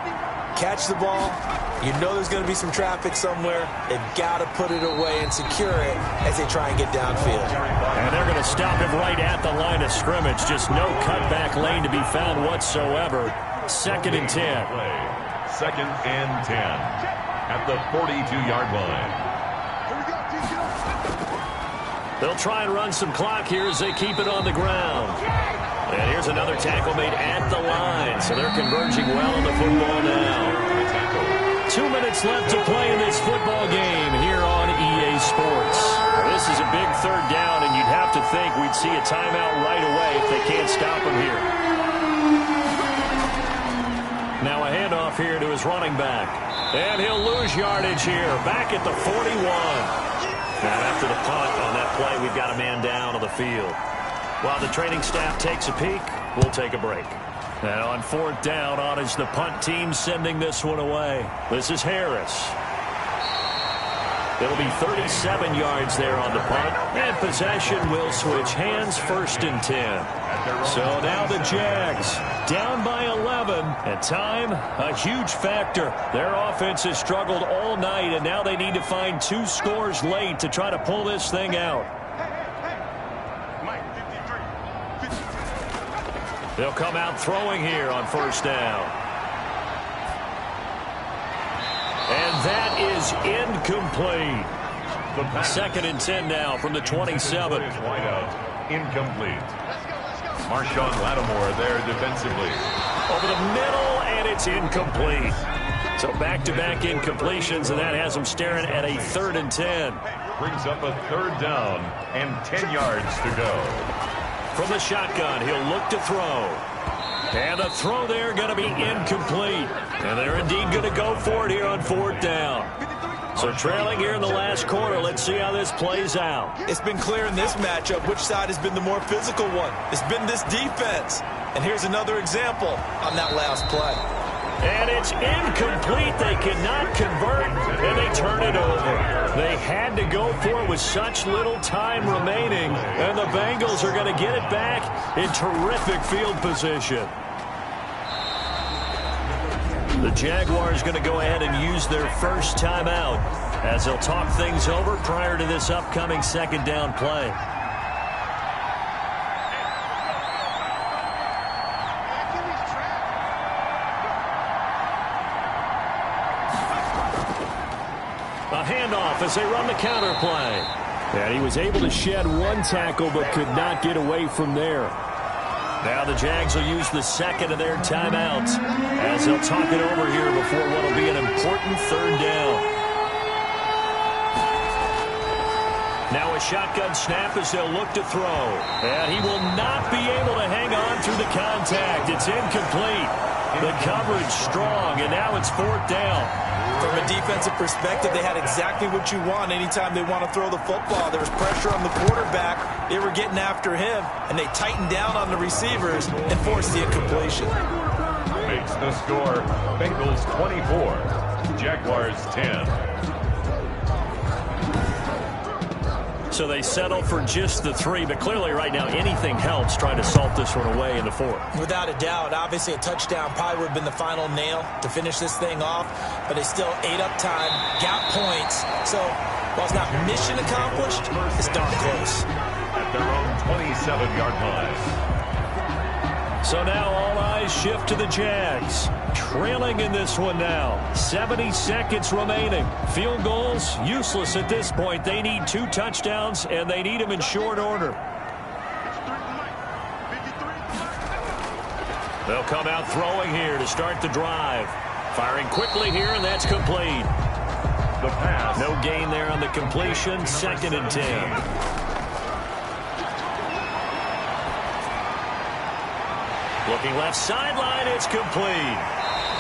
Catch the ball. You know there's going to be some traffic somewhere. They've got to put it away and secure it as they try and get downfield. And they're going to stop him right at the line of scrimmage. Just no cutback lane to be found whatsoever. Second and 10. Second and 10 at the 42-yard line. They'll try and run some clock here as they keep it on the ground. And here's another tackle made at the line. So they're converging well on the football now. 2 minutes left to play in this football game here on EA Sports. This is a big third down, and you'd have to think we'd see a timeout right away if they can't stop him here. Now a handoff here to his running back. And he'll lose yardage here, back at the 41. Now after the punt on that play, we've got a man down on the field. While the training staff takes a peek, we'll take a break. And on fourth down, on is the punt team sending this one away. This is Harris. It'll be 37 yards there on the punt. And possession will switch hands, first and 10. So now the Jags down by 11. And time, a huge factor. Their offense has struggled all night, and now they need to find 2 scores late to try to pull this thing out. They'll come out throwing here on first down. And that is incomplete. Second and 10 now from the 27. Wide out, incomplete. Marshawn Lattimore there defensively. Over the middle, and it's incomplete. So back-to-back incompletions, and that has them staring at a third and 10. Brings up a third down and 10 yards to go. From the shotgun, he'll look to throw. And the throw there going to be incomplete. And they're indeed going to go for it here on fourth down. So trailing here in the last quarter, let's see how this plays out. It's been clear in this matchup which side has been the more physical one. It's been this defense. And here's another example on that last play. And it's incomplete. They cannot convert, and they turn it over. They had to go for it with such little time remaining, and the Bengals are going to get it back in terrific field position. The Jaguars going to go ahead and use their first timeout as they'll talk things over prior to this upcoming second down play. A handoff as they run the counter play. And he was able to shed one tackle but could not get away from there. Now the Jags will use the second of their timeouts as they'll talk it over here before what will be an important third down. Now a shotgun snap as they'll look to throw. And he will not be able to hang on through the contact. It's incomplete. The coverage strong, and now it's fourth down. From a defensive perspective, they had exactly what you want anytime they want to throw the football. There was pressure on the quarterback. They were getting after him, and they tightened down on the receivers and forced the incompletion. Makes the score Bengals 24, Jaguars 10. So they settle for just the 3, but clearly right now anything helps trying to salt this one away in the 4th. Without a doubt, obviously a touchdown probably would have been the final nail to finish this thing off, but they still ate up time, got points. So while it's not mission accomplished, it's darn close. At their own 27-yard line. So now all eyes shift to the Jags. Trailing in this one now. 70 seconds remaining. Field goals, useless at this point. They need 2 touchdowns, and they need them in short order. They'll come out throwing here to start the drive. Firing quickly here, and that's complete. The pass. No gain there on the completion. 2nd and 10. Looking left sideline, it's complete.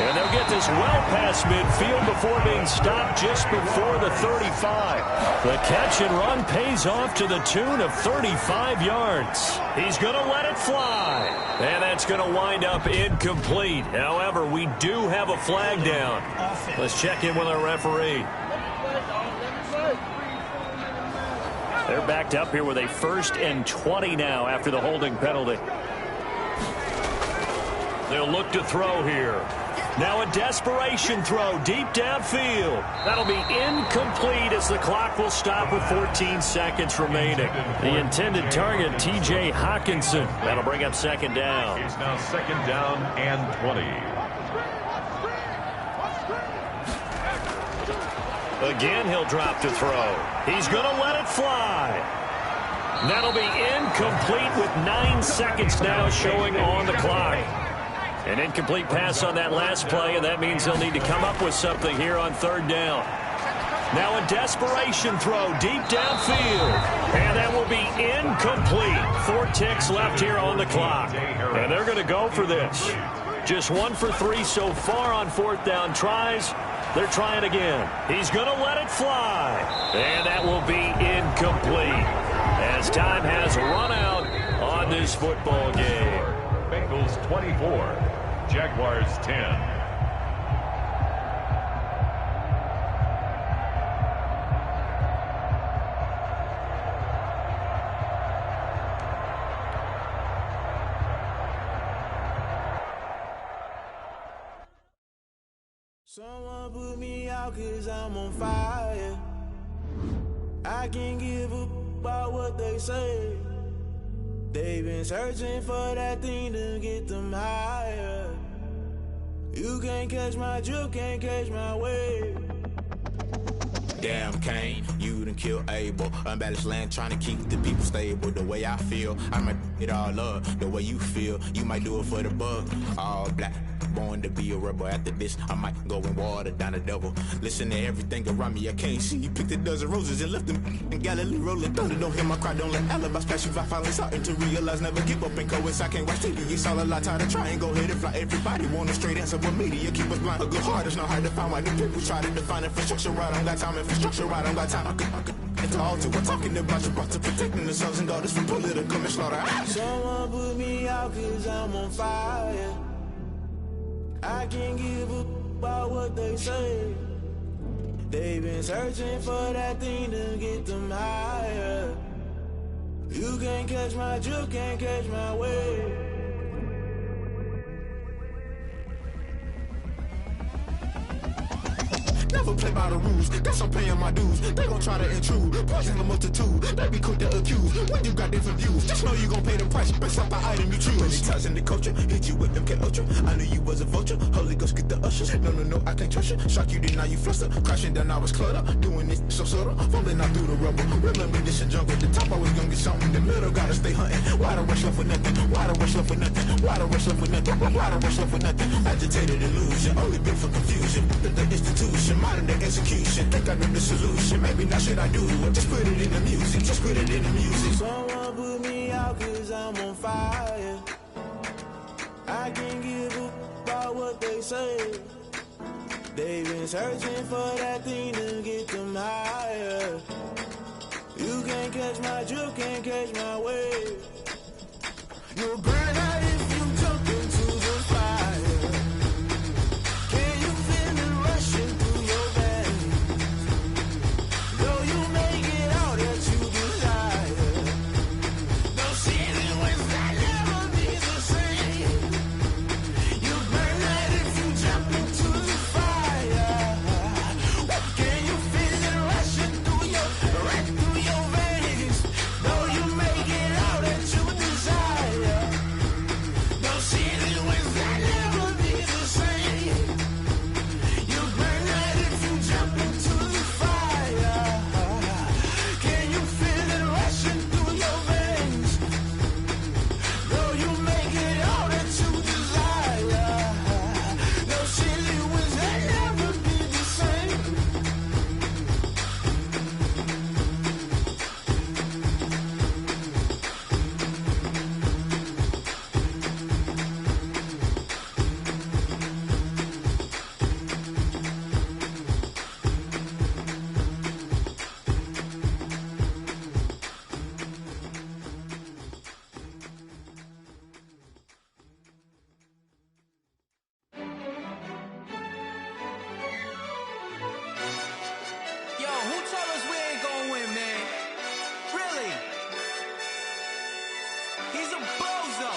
And they'll get this well past midfield before being stopped just before the 35. The catch and run pays off to the tune of 35 yards. He's going to let it fly. And that's going to wind up incomplete. However, we do have a flag down. Let's check in with our referee. They're backed up here with a 1st and 20 now after the holding penalty. They'll look to throw here. Now a desperation throw deep downfield. That'll be incomplete as the clock will stop with 14 seconds remaining. The intended target, T.J. Hawkinson. That'll bring up 2nd down. It's now 2nd down and 20. Again, he'll drop to throw. He's going to let it fly. That'll be incomplete with 9 seconds now showing on the clock. An incomplete pass on that last play, and that means they'll need to come up with something here on 3rd down. Now a desperation throw deep downfield, and that will be incomplete. 4 ticks left here on the clock, and they're going to go for this. Just 1 for 3 so far on 4th down tries. They're trying again. He's going to let it fly, and that will be incomplete as time has run out on this football game. Bengals 24. Jaguars 10. Someone put me out 'cause I'm on fire. I can't give up about what they say. They've been searching for that thing to get them higher. You can't catch my drift, can't catch my wave. Damn, Kane, you done killed Abel. Unbalanced land, trying to keep the people stable. The way I feel, I might it all up. The way you feel, you might do it for the bug. All black, born to be a rebel. After this, I might go and water down the devil. Listen to everything around me, I can't see. You picked a dozen roses and left them in Galilee rolling thunder. Don't hear my cry, don't let alibis flash. If I finally starting to realize, never give up and coincide. I can't watch TV, it's all a lot. Tired of trying, go ahead and fly. Everybody want a straight answer, but media keep us blind. A good heart is not hard to find. Why the people try to define infrastructure right? I don't got time, infrastructure right? I don't got time. I could it's all to we're talking about you, about to protecting the sons and daughters from political and slaughter. Someone put me out 'cause I'm on fire. I can't give up about what they say. They've been searching for that thing to get them higher. You can't catch my drift, can't catch my wave. Never play by the rules, guess I'm paying my dues. They gon' try to intrude, poison the multitude. They be quick to accuse, when you got different views. Just know you gon' pay the price, based off the item you choose. Many ties in the culture, hit you with MK Ultra. I knew you was a vulture, Holy Ghost get the ushers. No, I can't trust you. Shock you, then now you fluster. Crashing down, I was cluttered. Doing this so subtle, fumbling out through the rubble. Remember this a jungle, the top I was gonna get something. In the middle, gotta stay hunting. Why the rush left with nothing? Why the rush left with nothing? Why the rush left with nothing? Why the rush left with nothing? Agitated illusion, only been for confusion. The institution, modern day execution. Think I know the solution. Maybe not should I do it? Just put it in the music. Just put it in the music. Someone put me out 'cause I'm on fire. I can't give up about what they say. They've been searching for that thing to get them higher. You can't catch my drift, can't catch my wave. You'll burn out if you jump into the fire. Can you feel it rushing through your veins? Though you make it out that you desire. He's a bozo.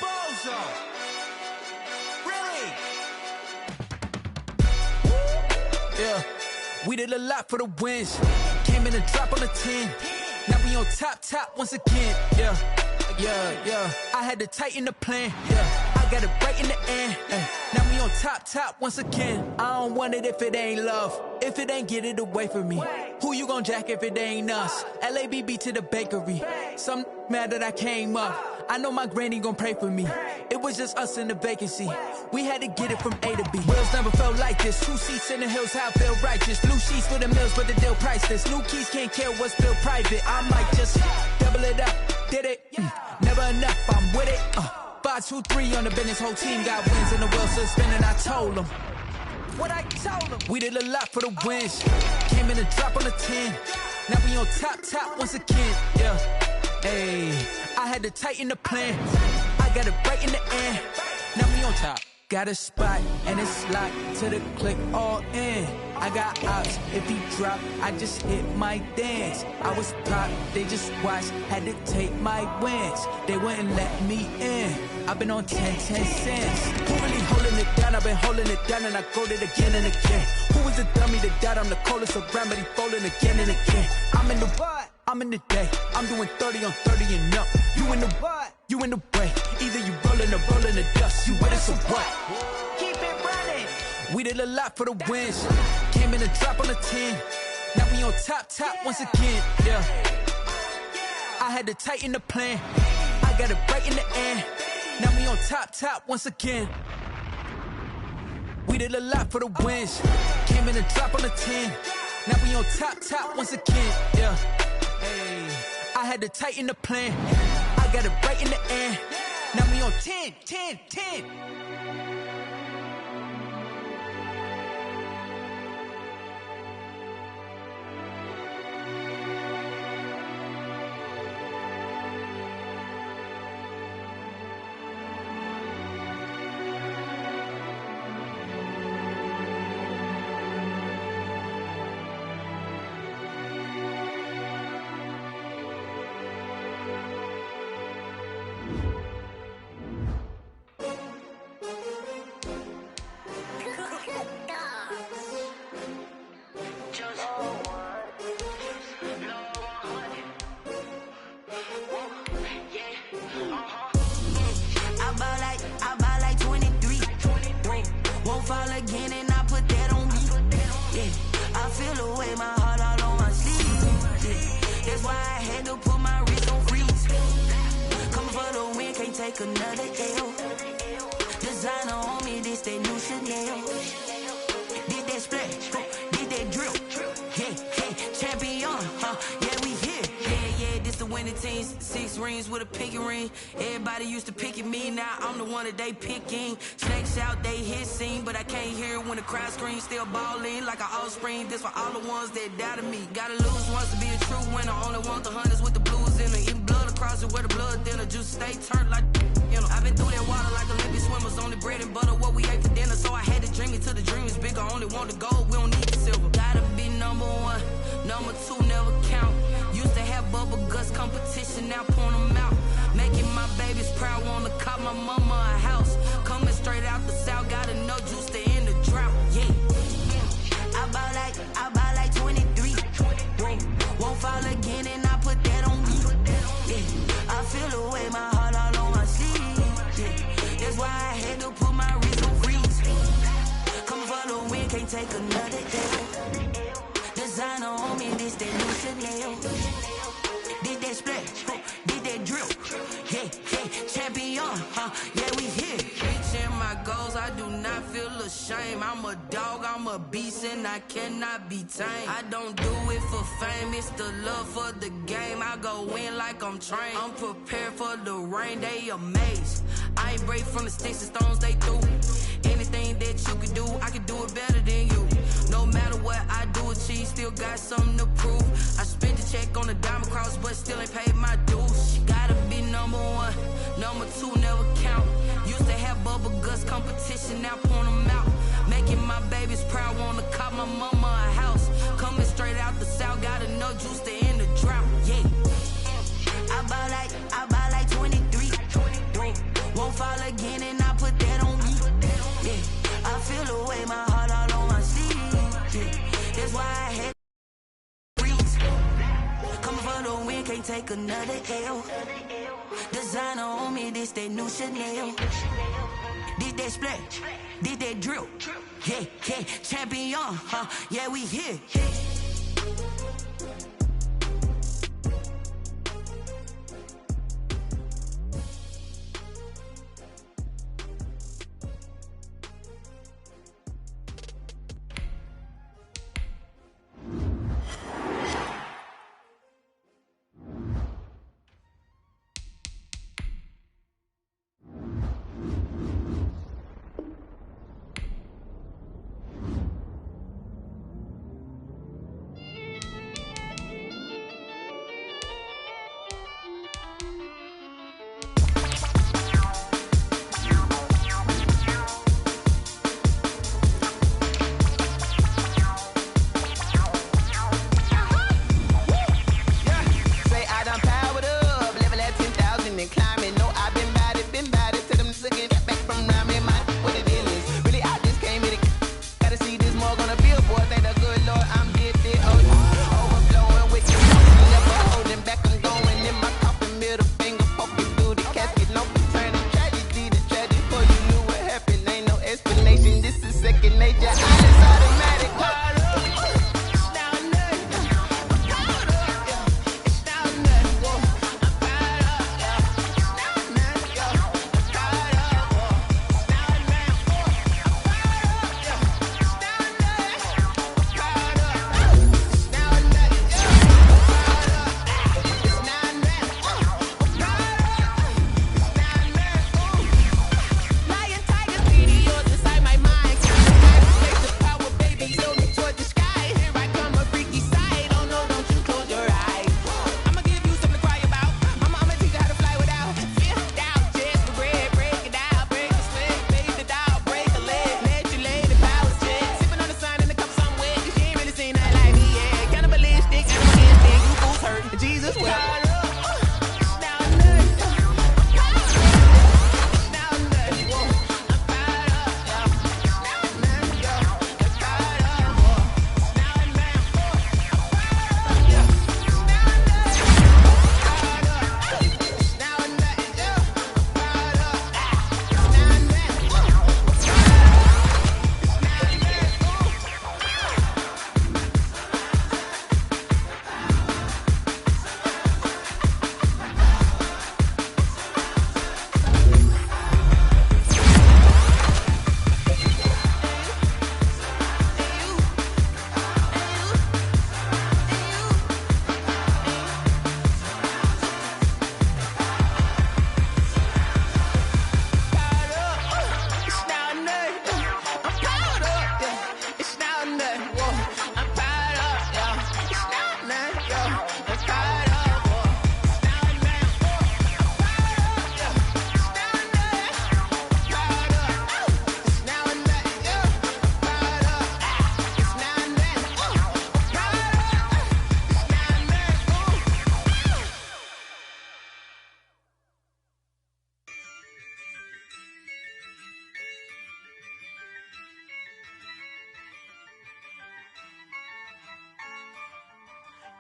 Bozo. Really? Yeah, we did a lot for the wins. Came in a drop on a 10. Now we on top once again. Yeah. I had to tighten the plan. Yeah, I got it right in the end. Now we on top once again. I don't want it if it ain't love. If it ain't, get it away from me. Who you gon' jack if it ain't us? LABB to the bakery. Some mad that I came up. I know my granny gon' pray for me. It was just us in the vacancy. We had to get it from A to B. Wheels never felt like this. 2 seats in the hills, how I feel righteous. Blue sheets for the mills, but the deal priceless. New keys can't care what's still private. I might just double it up. Did it? Never enough, I'm with it. 5, 2, 3 on the business. Whole team got wins and the wheels still spinning. I told them what I told them. We did a lot for the wins. Came in a drop on the 10. Now we on top once again. Yeah. Hey, I had to tighten the plan. I got it right in the end. Now we on top. Got a spot and it's locked to the click all in. I got ops, if he drop, I just hit my dance. I was pop, they just watched, had to take my wins. They wouldn't let me in. I've been on 10 cents. Who really holding it down? I've been holding it down and I go it again and again. Who was the dummy that died? I'm the coldest around, but he folding again and again. I'm in the what? I'm in the day. I'm doing 30 on 30 and up. You in the what? You in the way. Either you rolling or rolling the dust. You with us or what? Keep it running. We did a lot for the wins. Came in a drop on a 10. Now we on top once again. Yeah. I had to tighten the plan. I got it right in the end. Now we on top once again. We did a lot for the wins. Came in a drop on a 10. Now we on top once again. Yeah. Hey, I had to tighten the plan. I got it right in the end. Now we on 10. Take another L. Designer on me, this that new Chanel. Did that splash, did that drill. Yeah, champion, yeah, we here. Yeah, this the winning team. 6 rings with a pinky ring. Everybody used to pick at me, now I'm the one that they picking. Snakes out, they hit scene, but I can't hear it when the crowd screams. Still balling like an offspring. This for all the ones that doubted me. Gotta lose once to be a true winner. Only want the hunters with the blues in it. Eating blood across it where the blood thinner. Juice stay turned like, you know. I've been through that water like Olympic swimmers. Only bread and butter what we ate for dinner. So I had to dream it till the dream is bigger. Only want the gold, we don't need the silver. Gotta be number 1, number 2 never count. Used to have bubble guts competition, now point them out. Making my babies proud, wanna cop my mama a house. Coming straight out the south, gotta know juice to end the drought. Yeah, I buy like 23. Won't fall again and I put that on me. Yeah, I feel the way, my heart all on my sleeve. Yeah, that's why I had to put my wrist on freeze. Coming for the win, can't take another L. Designer on me, this that new Chanel. Did that splash, did that drill. Yeah, champion, yeah, we here. Reaching my goals, I do not feel ashamed. I'm a dog, I'm a beast, and I cannot be tamed. I don't do it for fame, it's the love for the game. I go in like I'm trained. I'm prepared for the rain, they amazed. I ain't break from the sticks and stones they threw. Anything that you can do, I can do it better than you. No matter what I do, achieve, still got something to prove. I spent the check on the diamond cross, but still ain't paid my dues. Gotta be number 1, number 2 never count. Used to have bubble guts competition, now point them out. Making my babies proud, wanna cop my mama a house. Coming straight out the south, gotta know juice to end the drought. Yeah, I buy fall again and I put that on me. Yeah, I feel the way, my heart all on my sleeve. Yeah, that's why I had freeze. Coming for the win, can't take another L. Designer on me, this that new Chanel. Did that splash, did that drill. Yeah, yeah, champion, yeah, we here.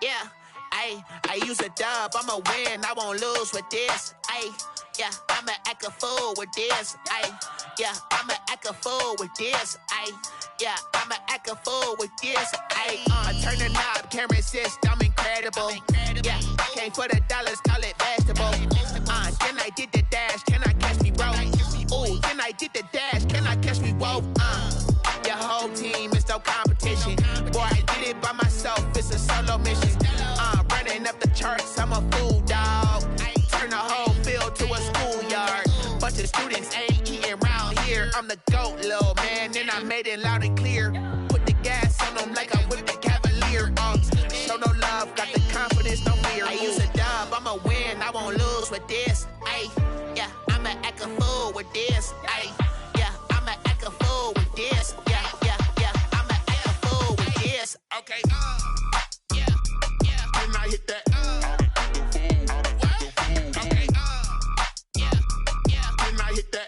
Yeah, I use a dub, I'ma win, I won't lose with this. Yeah, I'ma act a fool with this. Yeah, I'ma act a fool with this. Yeah, I'ma act a fool with this. I turn the knob, camera assist, I'm incredible. Yeah, came for the dollars, call it vegetable. Then I did the dash, can I catch me, bro? Ooh, then I did the dash, can I catch me, whoa? Your whole team is no competition. Boy, I did it by myself, it's a solo mission. Running up the charts, I'm a fool, dog. Turn the whole field to a schoolyard. Bunch of students ain't eating round here. I'm the GOAT, little man, and I made it loud and clear. Put the gas on them like I'm with the Cavalier. Show no love, got the confidence, no fear. I use a dub, I'ma win, I won't lose with this. Yeah, I'ma act a fool with this. Yeah, I'ma act a fool with this. Yeah, I'ma act a fool with this. Okay, yeah, can I hit that? Okay, yeah, can I hit that?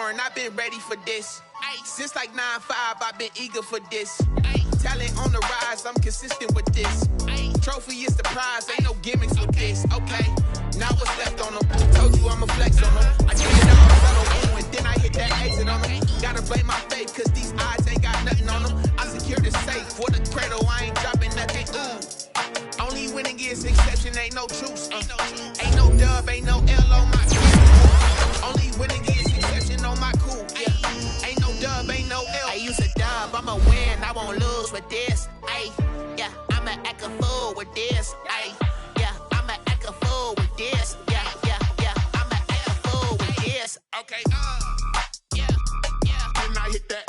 foreign, I've been ready for this. Since like 9-5, I've been eager for this. Talent on the rise, I'm consistent with this. Trophy is the prize, ain't no gimmicks with this. Okay, now what's left on them? Told you I'ma flex on them. I get it out, settle, and then I hit that exit on them. Gotta blame my faith, cause these odds ain't got nothing on them. I secure the safe for the cradle, I ain't dropping nothing. Only winning is exception, ain't no truce. Ain't no dub, ain't no L on my cool. Only winning is exception on my cool. Yeah, ain't no dub, ain't no L. I use a dub, I'ma win, I won't lose with this. Ay, yeah, I'ma act a fool with this. Ay, yeah, I'ma act a fool with this. Yeah, yeah, yeah, I'ma act a fool with this. Okay, yeah, yeah, then I hit that.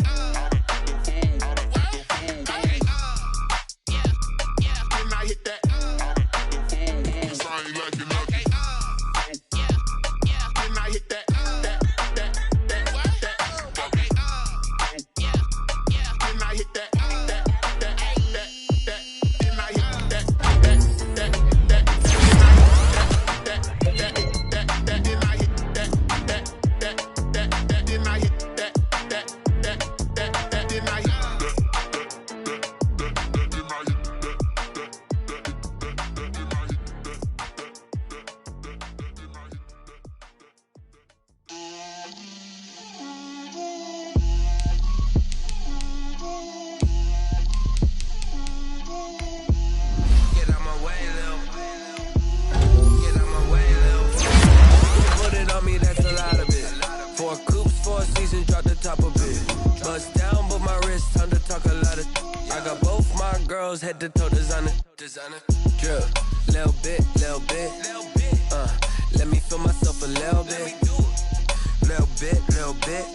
Head to toe designer, drip, little bit, let me feel myself a little bit,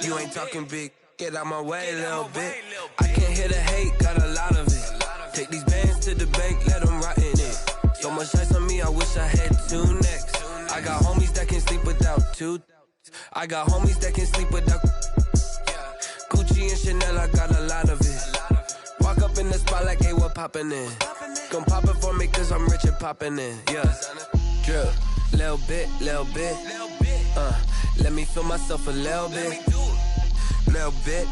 you ain't talking big, get out my way a little bit, I can't hear the hate, got a lot of it, take these bands to the bank, let them rot in it, so much ice on me, I wish I had 2 necks, I got homies that can sleep without 2, I got homies that can sleep without, Gucci and Chanel, I got a lot of it, walk up in the spot like, hey, what poppin' in? Gon' pop it for me cause I'm rich and poppin' in, yeah. Drip, little bit, let me feel myself a little bit. Little bit,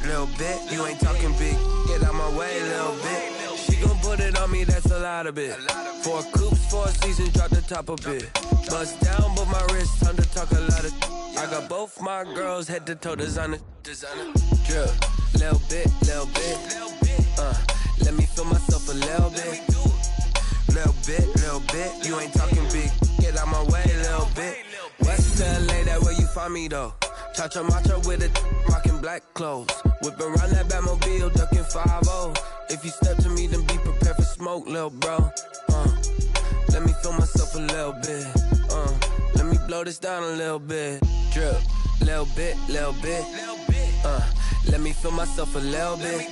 you ain't talking big, get out my way a little bit. She gon' put it on me, that's a lot of it. 4 coops, 4 seasons, drop the top a bit. Bust down, but my wrist, time to talk a lot of. I got both my girls, head to toe designer. Drip, little bit, let me feel myself a little bit. Little bit, you ain't talking big, get out my way a little bit. West LA, that where you find me though. Chacha macha with it, rockin' black clothes. Whip around that Batmobile, ducking 5-0. If you step to me, then be prepared for smoke, lil' bro. Let me feel myself a little bit. Let me blow this down a little bit. Drip, little bit. Let me feel myself a little bit.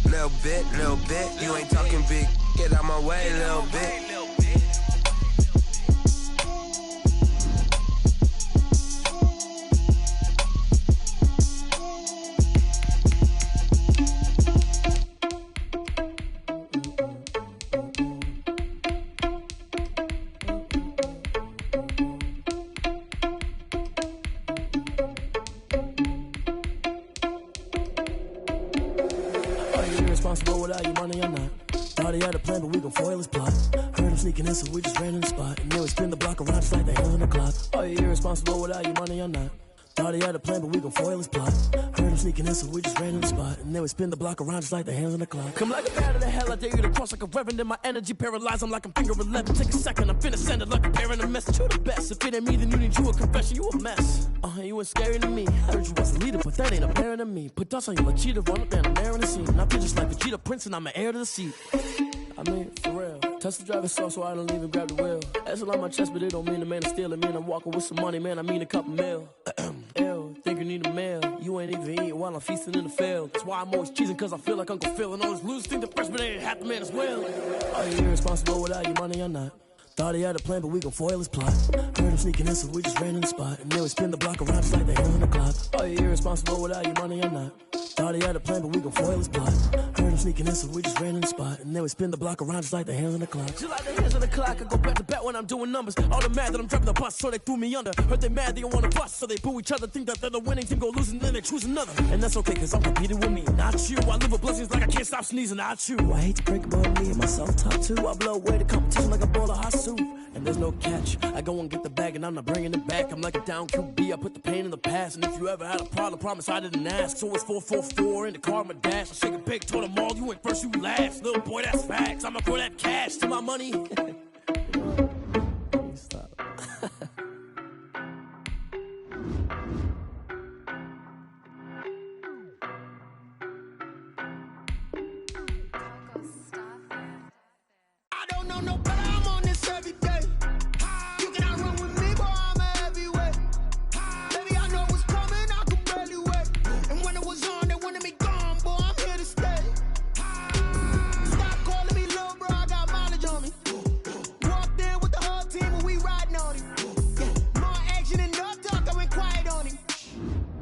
Little bit, you ain't talking big, get out my way a little bit. Irresponsible without your money or not. Thought he had a plan, but we gon' foil his plot. Heard him sneaking in, so we just ran in the spot. And then we spin the block around just like the hands on the clock. Are you irresponsible without your money or not? Thought he had a plan, but we gon' foil his plot. Heard him sneaking in, so we just ran in the spot. And then we spin the block around just like the hands on the clock. Come like a bat of the hell, I dare you to cross like a reverend. And my energy paralyzed, I'm like I'm finger 11. Take a second, I'm finna send it like a parent a message. You the best, if it ain't me, then you need you a confession. You a mess, you ain't scary to me. I heard you was a leader, but that ain't apparent to me. Put dust on you like cheetah, run up and I'm there in the scene. And I feel just like a cheetah prince and I'm an heir to the seat. I mean, for real. Tesla driver soft, so I don't even grab the wheel. That's on my chest, but it don't mean the man is stealing. Man, I'm walking with some money, man, I mean a couple mil. Ew, think you need a meal. You ain't even eating while I'm feasting in the field. That's why I'm always cheesing, cause I feel like Uncle Phil. And all those losers think the freshman ain't half the man as well. Are you irresponsible without your money or not? Thought he had a plan, but we gon' foil his plot. Heard him sneaking in, so we just ran in the spot. And then we spin the block around just like the hands on the clock. Are you irresponsible without your money or not? Thought he had a plan, but we gon' foil his plot. Heard him sneaking in, so we just ran in the spot. And then we spin the block around just like the hands on the clock. Just like the hands on the clock, I go back to back when I'm doing numbers. All the mad that I'm driving the bus, so they threw me under. Heard they mad, they don't want to bust, so they boo each other. Think that they're the winning team, go losing, then they choose another. And that's okay, cause I'm competing with me, not you. I live with blessings like I can't stop sneezing, not you. I hate to break it, but me and myself top two. I blow away the competition like a bowl of hot soup. And there's no catch, I go and get the bag and I'm not bringing it back. I'm like a down QB, I put the pain in the past. And if you ever had a problem, promise I didn't ask. So it's 4-4-4 in the car, my dash. I shake a big, told them all, you went first, you last. Little boy, that's facts, I'ma throw that cash to my money. Stop. I don't know no better, I'm on this every day. You cannot run with me, boy, I'm a heavyweight. Baby, I know what's coming, I could barely wait. And when it was on, they wanted me gone, boy, I'm here to stay. Stop calling me little bro, I got mileage on me. Walked in with the whole team and we riding on him. More action than no talk, I went quiet on him.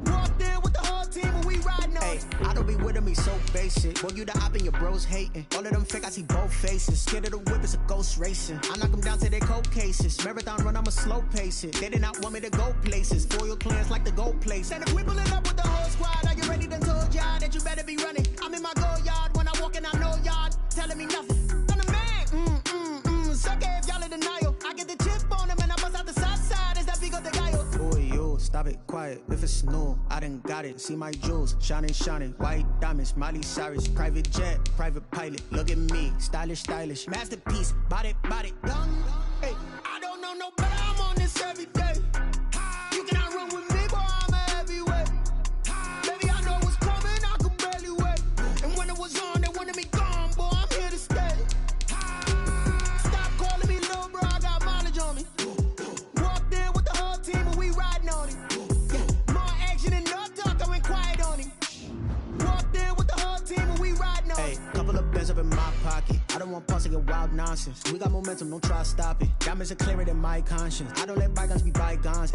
Walked in with the whole team and we riding on him. I don't be with me so basic. Boy, you the op and your bros hating. All of them fake, I see both faces. Scared of the whip, it's a ghost racing. I knock them down to their cold cases. Marathon run, I'ma slow pace it. They did not want me to go places. Foil clans like the gold place. And if we pulling up with the whole squad, are you ready? Done told y'all that you better be running. I'm in my go yard when I walk in, I know y'all telling me nothing. I'm the man. Suck it if y'all in denial. I get the chip on them and I bust out the south side. Is that Vigo de Gallo? Boy, yo, stop it, quiet. If it's new, I done got it. See my jewels, shining, shining. White diamonds, Miley Cyrus. Private jet, private pilot. Look at me, stylish, stylish. Masterpiece, body, done. Hey, I don't know no better, I'm on this every day. You cannot run with me, boy, I'm a heavyweight. Baby, I know what's coming, I could barely wait. And when it was on, they wanted me gone, boy, I'm here to stay. Stop calling me little bro, I got mileage on me. Walked in with the whole team and we riding on him. More action than no talk, I went quiet on him. Walked in with the whole team and we riding on him. Hey, couple of bands up in my pocket. I don't want pause to get wild nonsense. We got momentum, don't try to stop it. Diamonds are clearer than my conscience. I don't let bygones be bygones.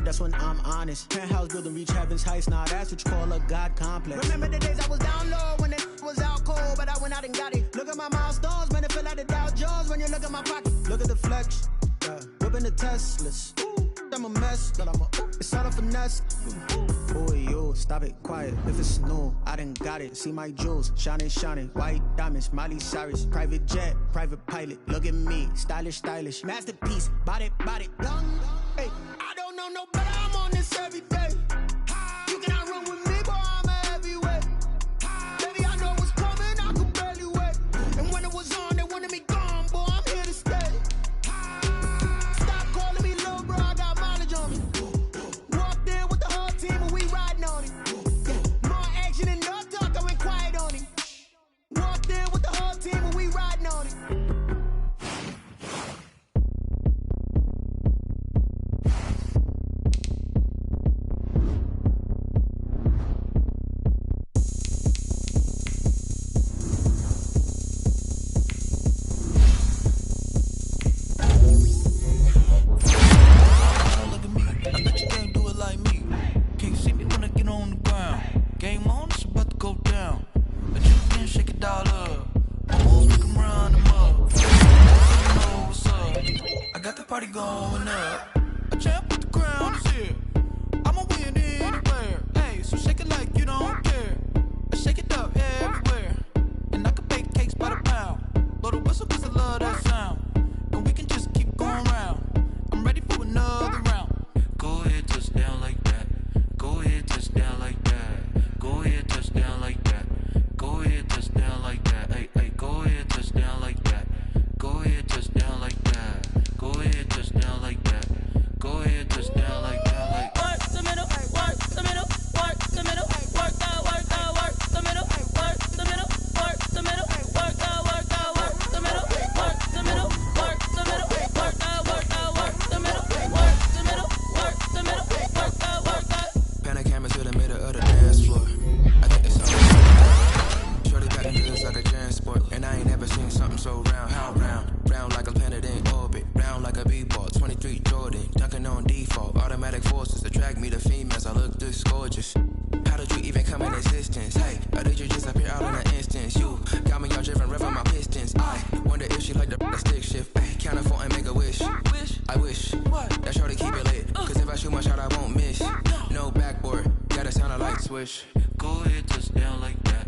That's when I'm honest. Penthouse building, reach heaven's heights. Nah, that's what you call a God complex. Remember the days I was down low when it was out cold, but I went out and got it. Look at my milestones, man, it feel like the Dow Jones when you look at my pocket. Look at the flex, whipping the Teslas. I'm a mess, but it's all a finesse. Boy, yo, stop it, quiet. If it's new, I done got it. See my jewels, shining, shining. White diamonds, Miley Cyrus. Private jet, private pilot. Look at me, stylish, stylish. Masterpiece, body, done. Hey, I don't know no better, I'm on this every day. You cannot run with me, boy, I'm a heavyweight. Baby, I know what's coming, I could barely wait. And when it was on, they wanted me gone, boy, I'm here to stay. Stop calling me little bro, I got mileage on me. Walked in with the whole team and we riding on him. More action than no talk, I went quiet on him. Walked in with the whole team and we riding on him. attract me to females, I look this gorgeous. How did you even come in existence? Hey, or did you just appear out in an instance? You got me all driven, revving my pistons. I wonder if she like the stick shift. Hey, count a phone and make a wish. I wish that shorty keep it lit. Cause if I shoot my shot, I won't miss. No backboard, gotta sound a light switch. Go ahead, touchdown like that.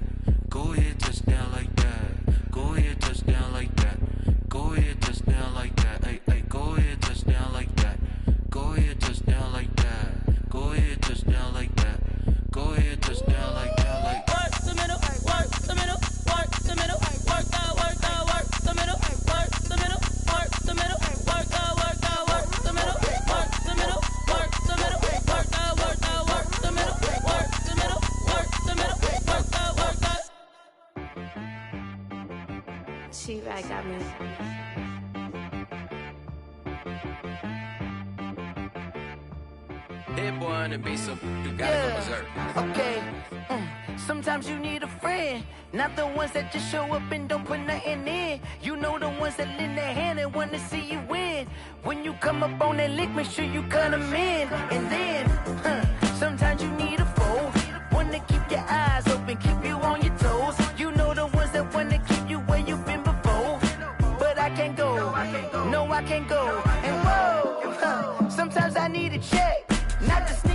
Go ahead, touchdown like that. Go ahead, touchdown like that. Go ahead, touchdown like that. Hey, hey, go ahead, touchdown like that. Go ahead, touchdown like that. Go ahead, touchdown like that. Go ahead, touchdown like that. Like work the middle, work the middle, work the middle, work out, work out, work the middle, work the middle, work the middle, work out, work out, work the middle, work the middle, work the middle, work out, work out, work the middle, work the middle, work the middle, work out, work out. She-Rag got me. Hit boy on the beat, so you gotta go berserk. Okay. Sometimes you need a friend, not the ones that just show up and don't put nothing in. You know the ones that lend their hand and wanna see you win. When you come up on that lick, make sure you cut them in. And then, sometimes you need a foe, one to keep your eyes open, keep you on your toes. You know the ones that wanna keep you where you've been before. But I can't go, no I can't go. And whoa, sometimes I need a check, not to sneak